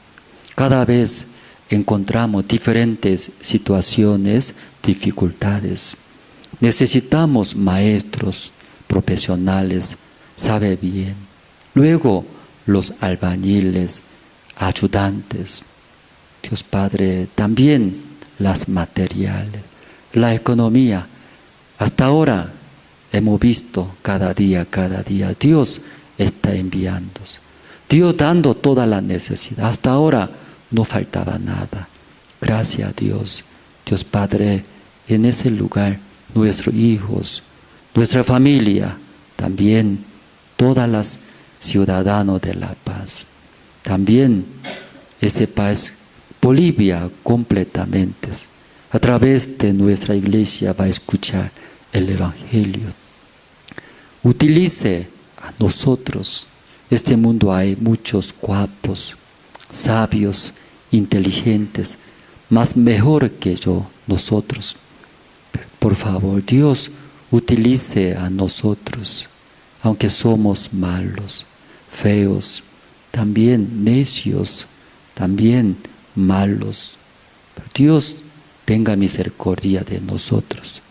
Cada vez encontramos diferentes situaciones, dificultades. Necesitamos maestros profesionales, sabe bien. Luego los albañiles, ayudantes. Dios Padre, también las materiales, la economía. Hasta ahora hemos visto cada día, Dios está enviándose. Dios dando toda la necesidad. Hasta ahora no faltaba nada. Gracias a Dios. Dios Padre, en ese lugar, nuestros hijos, nuestra familia, también todas las ciudadanos de La Paz. También ese país, Bolivia, completamente, a través de nuestra iglesia va a escuchar el Evangelio. Utilice a nosotros. Este mundo hay muchos guapos, sabios, inteligentes, más mejor que yo, nosotros. Por favor, Dios, utilice a nosotros, aunque somos malos, feos, también necios, también malos. Dios tenga misericordia de nosotros,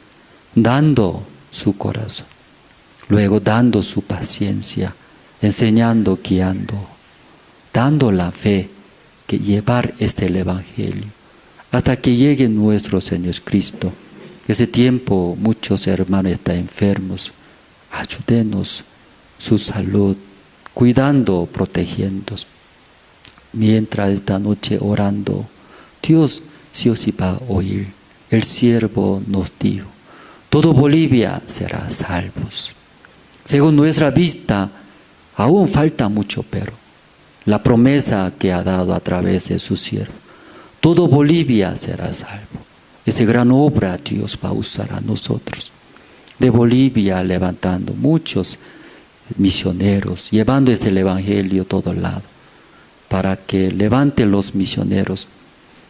dando su corazón, luego dando su paciencia, enseñando, guiando, dando la fe que llevar el Evangelio hasta que llegue nuestro Señor Cristo. Ese tiempo muchos hermanos están enfermos. Ayúdenos su salud, cuidando, protegiendo. Mientras esta noche orando, Dios sí o sí va a oír. El siervo nos dijo, todo Bolivia será salvos. Según nuestra vista, aún falta mucho, pero la promesa que ha dado a través de su siervo, todo Bolivia será salvo. Esa gran obra Dios va a usar a nosotros. De Bolivia levantando muchos misioneros, llevando el Evangelio a todo lado, para que levanten los misioneros.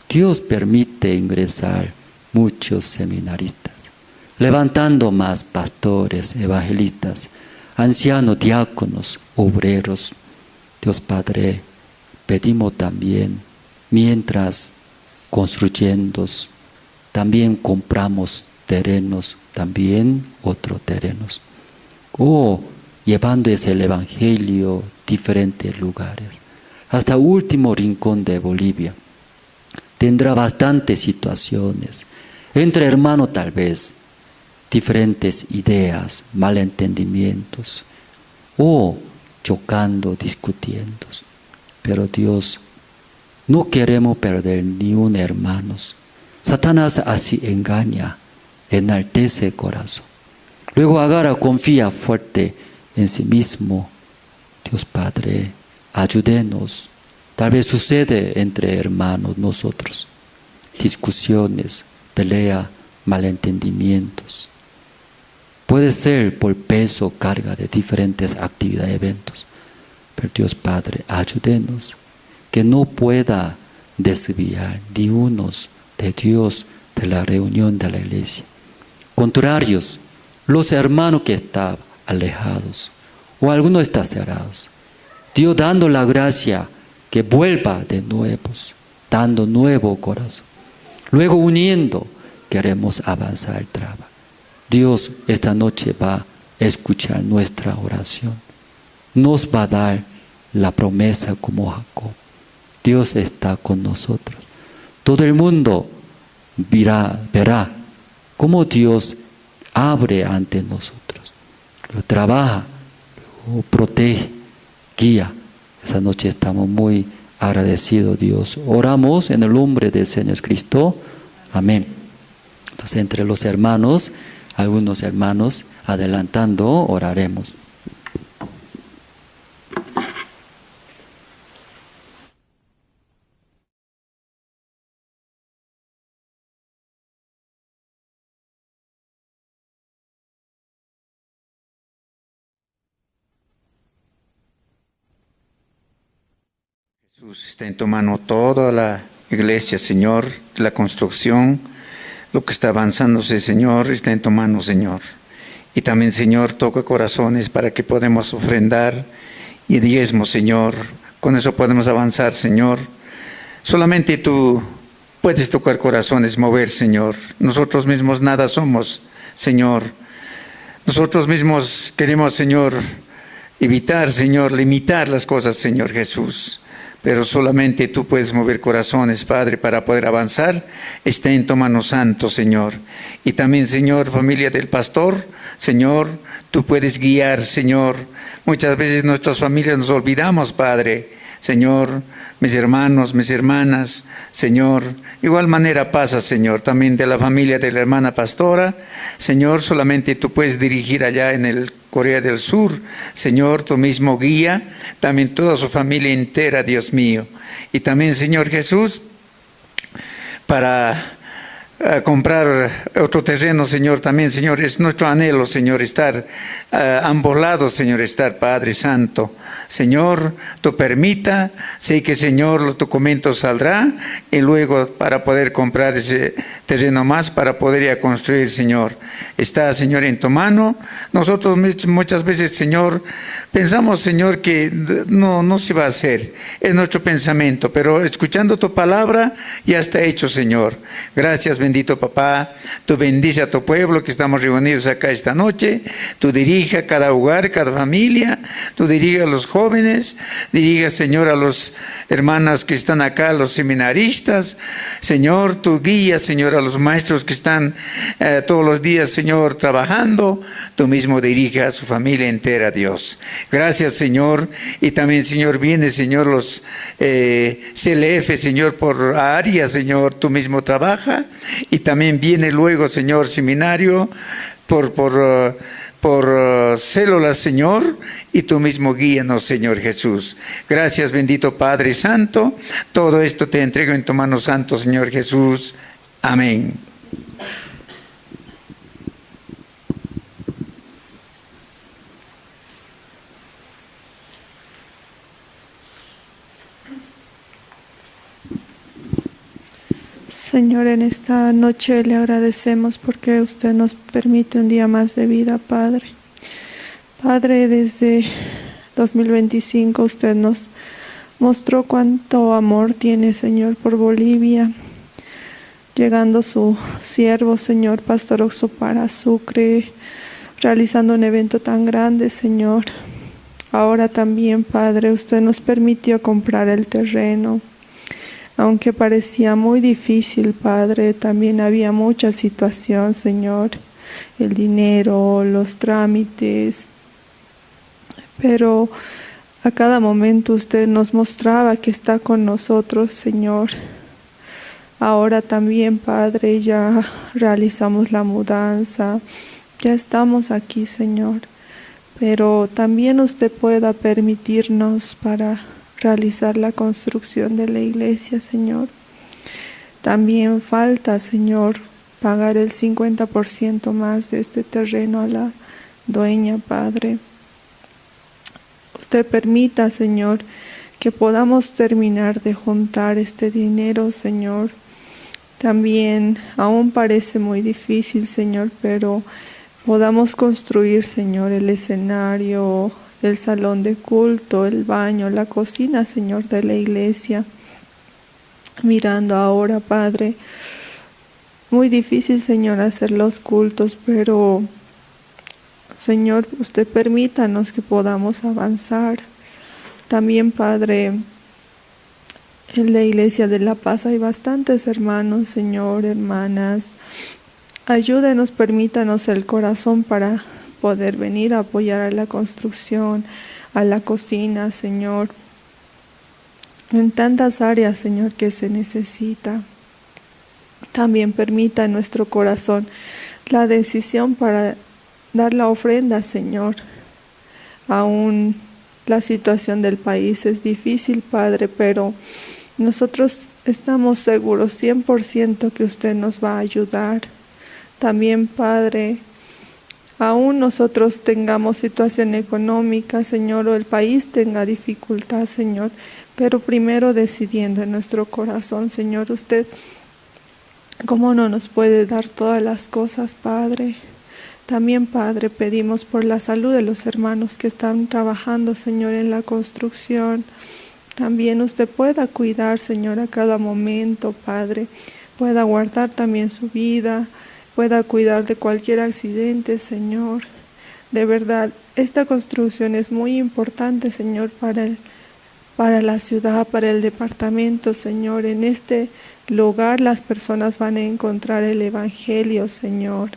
Dios permite ingresar muchos seminaristas, levantando más pastores, evangelistas, ancianos, diáconos, obreros. Dios Padre, pedimos también, mientras construyendo, también compramos terrenos, también otros terrenos. Llevando ese Evangelio a diferentes lugares, hasta el último rincón de Bolivia. Tendrá bastantes situaciones, entre hermanos tal vez, diferentes ideas, malentendimientos, chocando, discutiendo. Pero Dios, no queremos perder ni un hermano. Satanás así engaña, enaltece el corazón. Luego agarra, confía fuerte en sí mismo. Dios Padre, ayúdenos. Tal vez sucede entre hermanos nosotros. Discusiones, pelea, malentendimientos. Puede ser por peso, carga de diferentes actividades, eventos. Pero Dios Padre, ayúdenos. Que no pueda desviar ni unos de Dios, de la reunión de la iglesia. Contrarios, los hermanos que están alejados, o algunos están cerrados. Dios dando la gracia que vuelva de nuevo, dando nuevo corazón. Luego uniendo, queremos avanzar el trabajo. Dios esta noche va a escuchar nuestra oración. Nos va a dar la promesa como Jacob. Dios está con nosotros. Todo el mundo verá cómo Dios abre ante nosotros. Lo trabaja, lo protege, guía. Esa noche estamos muy agradecidos, Dios. Oramos en el nombre del Señor Cristo. Amén. Entonces, entre los hermanos, algunos hermanos, adelantando, oraremos. Jesús, está en tu mano toda la iglesia, Señor, la construcción, lo que está avanzándose, Señor, está en tu mano, Señor. Y también, Señor, toca corazones para que podamos ofrendar y diezmo, Señor. Con eso podemos avanzar, Señor. Solamente tú puedes tocar corazones, mover, Señor. Nosotros mismos nada somos, Señor. Nosotros mismos queremos, Señor, evitar, Señor, limitar las cosas, Señor Jesús. Pero solamente tú puedes mover corazones, Padre, para poder avanzar. Está en tu mano santo, Señor. Y también, Señor, familia del pastor, Señor, tú puedes guiar, Señor. Muchas veces nuestras familias nos olvidamos, Padre. Señor, mis hermanos, mis hermanas, Señor, igual manera pasa, Señor, también de la familia de la hermana pastora. Señor, solamente tú puedes dirigir allá en el Corea del Sur, Señor, tú mismo guía, también toda su familia entera, Dios mío. Y también, Señor Jesús, para comprar otro terreno, Señor, también, Señor, es nuestro anhelo, Señor, estar a ambos lados, Señor, estar, Padre Santo. Señor, tú permita, sé que, Señor, los documentos saldrá y luego para poder comprar ese terreno más, para poder ir a construir, Señor. Está, Señor, en tu mano. Nosotros muchas veces, Señor, pensamos, Señor, que no se va a hacer. Es nuestro pensamiento, pero escuchando tu palabra ya está hecho, Señor. Gracias, bendito papá. Tú bendice a tu pueblo que estamos reunidos acá esta noche. Tú dirige a cada hogar, cada familia. Tú dirige a los jóvenes. Dirige, Señor, a las hermanas que están acá, los seminaristas. Señor, tú guía, Señor, a los maestros que están todos los días, Señor, trabajando. Tú mismo dirige a su familia entera, Dios. Gracias, Señor. Y también, Señor, viene, Señor, los CLF, Señor, por área, Señor, tú mismo trabaja. Y también viene luego, Señor, seminario por células, Señor, y tú mismo guíanos, Señor Jesús. Gracias, bendito Padre Santo. Todo esto te entrego en tu mano santo, Señor Jesús. Amén. Señor, en esta noche le agradecemos porque usted nos permite un día más de vida, Padre. Padre, desde 2025 usted nos mostró cuánto amor tiene, Señor, por Bolivia, llegando su siervo, Señor, Pastor Oxopara Sucre, realizando un evento tan grande, Señor. Ahora también, Padre, usted nos permitió comprar el terreno. Aunque parecía muy difícil, Padre, también había mucha situación, Señor, el dinero, los trámites, pero a cada momento usted nos mostraba que está con nosotros, Señor. Ahora también, Padre, ya realizamos la mudanza, ya estamos aquí, Señor, pero también usted pueda permitirnos para realizar la construcción de la iglesia, Señor. También falta, Señor, pagar el 50% más de este terreno a la dueña, Padre. Usted permita, Señor, que podamos terminar de juntar este dinero, Señor. También aún parece muy difícil, Señor, pero podamos construir, Señor, el escenario, el salón de culto, el baño, la cocina, Señor, de la iglesia. Mirando ahora, Padre, muy difícil, Señor, hacer los cultos, pero, Señor, usted permítanos que podamos avanzar. También, Padre, en la iglesia de La Paz hay bastantes hermanos, Señor, hermanas. Ayúdenos, permítanos el corazón para poder venir a apoyar a la construcción, a la cocina, Señor, en tantas áreas, Señor, que se necesita. También permita en nuestro corazón la decisión para dar la ofrenda, Señor. Aún la situación del país es difícil, Padre, pero nosotros estamos seguros 100% que usted nos va a ayudar. También, Padre, aún nosotros tengamos situación económica, Señor, o el país tenga dificultad, Señor, pero primero decidiendo en nuestro corazón, Señor, usted, ¿cómo no nos puede dar todas las cosas, Padre? También, Padre, pedimos por la salud de los hermanos que están trabajando, Señor, en la construcción. también usted pueda cuidar, Señor, a cada momento, Padre. Pueda guardar también su vida, pueda cuidar de cualquier accidente, Señor. De verdad, esta construcción es muy importante, Señor, para la ciudad, para el departamento, Señor. En este lugar las personas van a encontrar el Evangelio, Señor.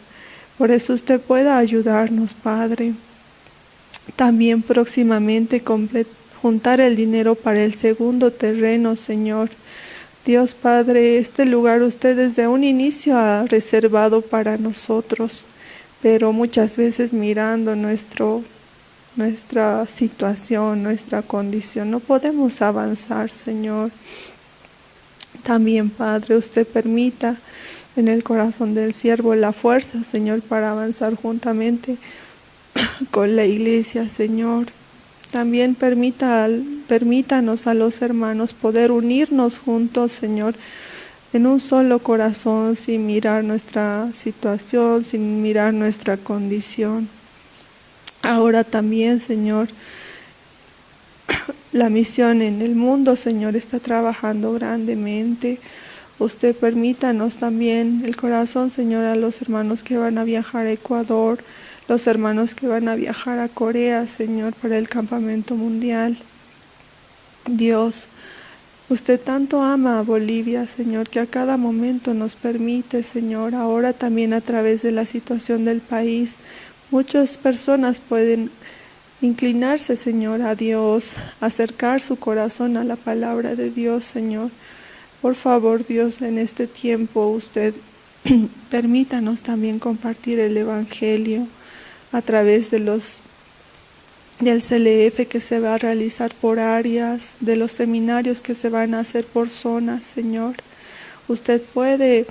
Por eso usted pueda ayudarnos, Padre. También próximamente juntar el dinero para el segundo terreno, Señor. Dios Padre, este lugar usted desde un inicio ha reservado para nosotros, pero muchas veces mirando nuestra situación, nuestra condición, no podemos avanzar, Señor. También, Padre, usted permita en el corazón del siervo la fuerza, Señor, para avanzar juntamente con la iglesia, Señor. También permítanos a los hermanos poder unirnos juntos, Señor, en un solo corazón, sin mirar nuestra situación, sin mirar nuestra condición. Ahora también, Señor, la misión en el mundo, Señor, está trabajando grandemente. Usted permítanos también el corazón, Señor, a los hermanos que van a viajar a Ecuador, los hermanos que van a viajar a Corea, Señor, para el campamento mundial. Dios, usted tanto ama a Bolivia, Señor, que a cada momento nos permite, Señor, ahora también a través de la situación del país, muchas personas pueden inclinarse, Señor, a Dios, acercar su corazón a la palabra de Dios, Señor. Por favor, Dios, en este tiempo usted permítanos también compartir el Evangelio a través del CLF que se va a realizar por áreas, de los seminarios que se van a hacer por zonas, Señor. Usted puede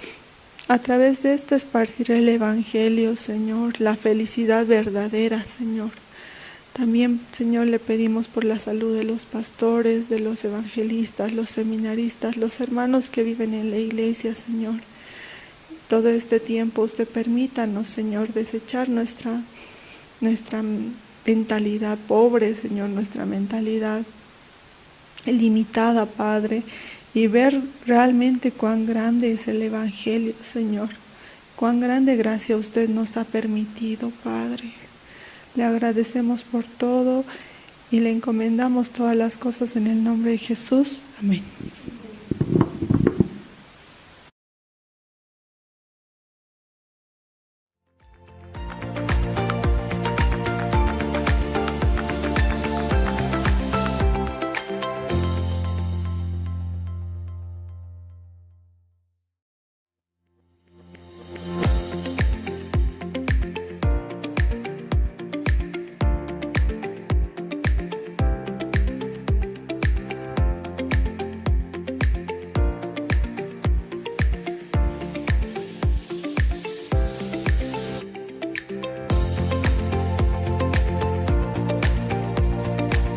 a través de esto esparcir el Evangelio, Señor, la felicidad verdadera, Señor. También, Señor, le pedimos por la salud de los pastores, de los evangelistas, los seminaristas, los hermanos que viven en la iglesia, Señor. Todo este tiempo usted permítanos, Señor, desechar nuestra mentalidad pobre, Señor, nuestra mentalidad limitada, Padre, y ver realmente cuán grande es el Evangelio, Señor. Cuán grande gracia usted nos ha permitido, Padre. Le agradecemos por todo y le encomendamos todas las cosas en el nombre de Jesús. Amén.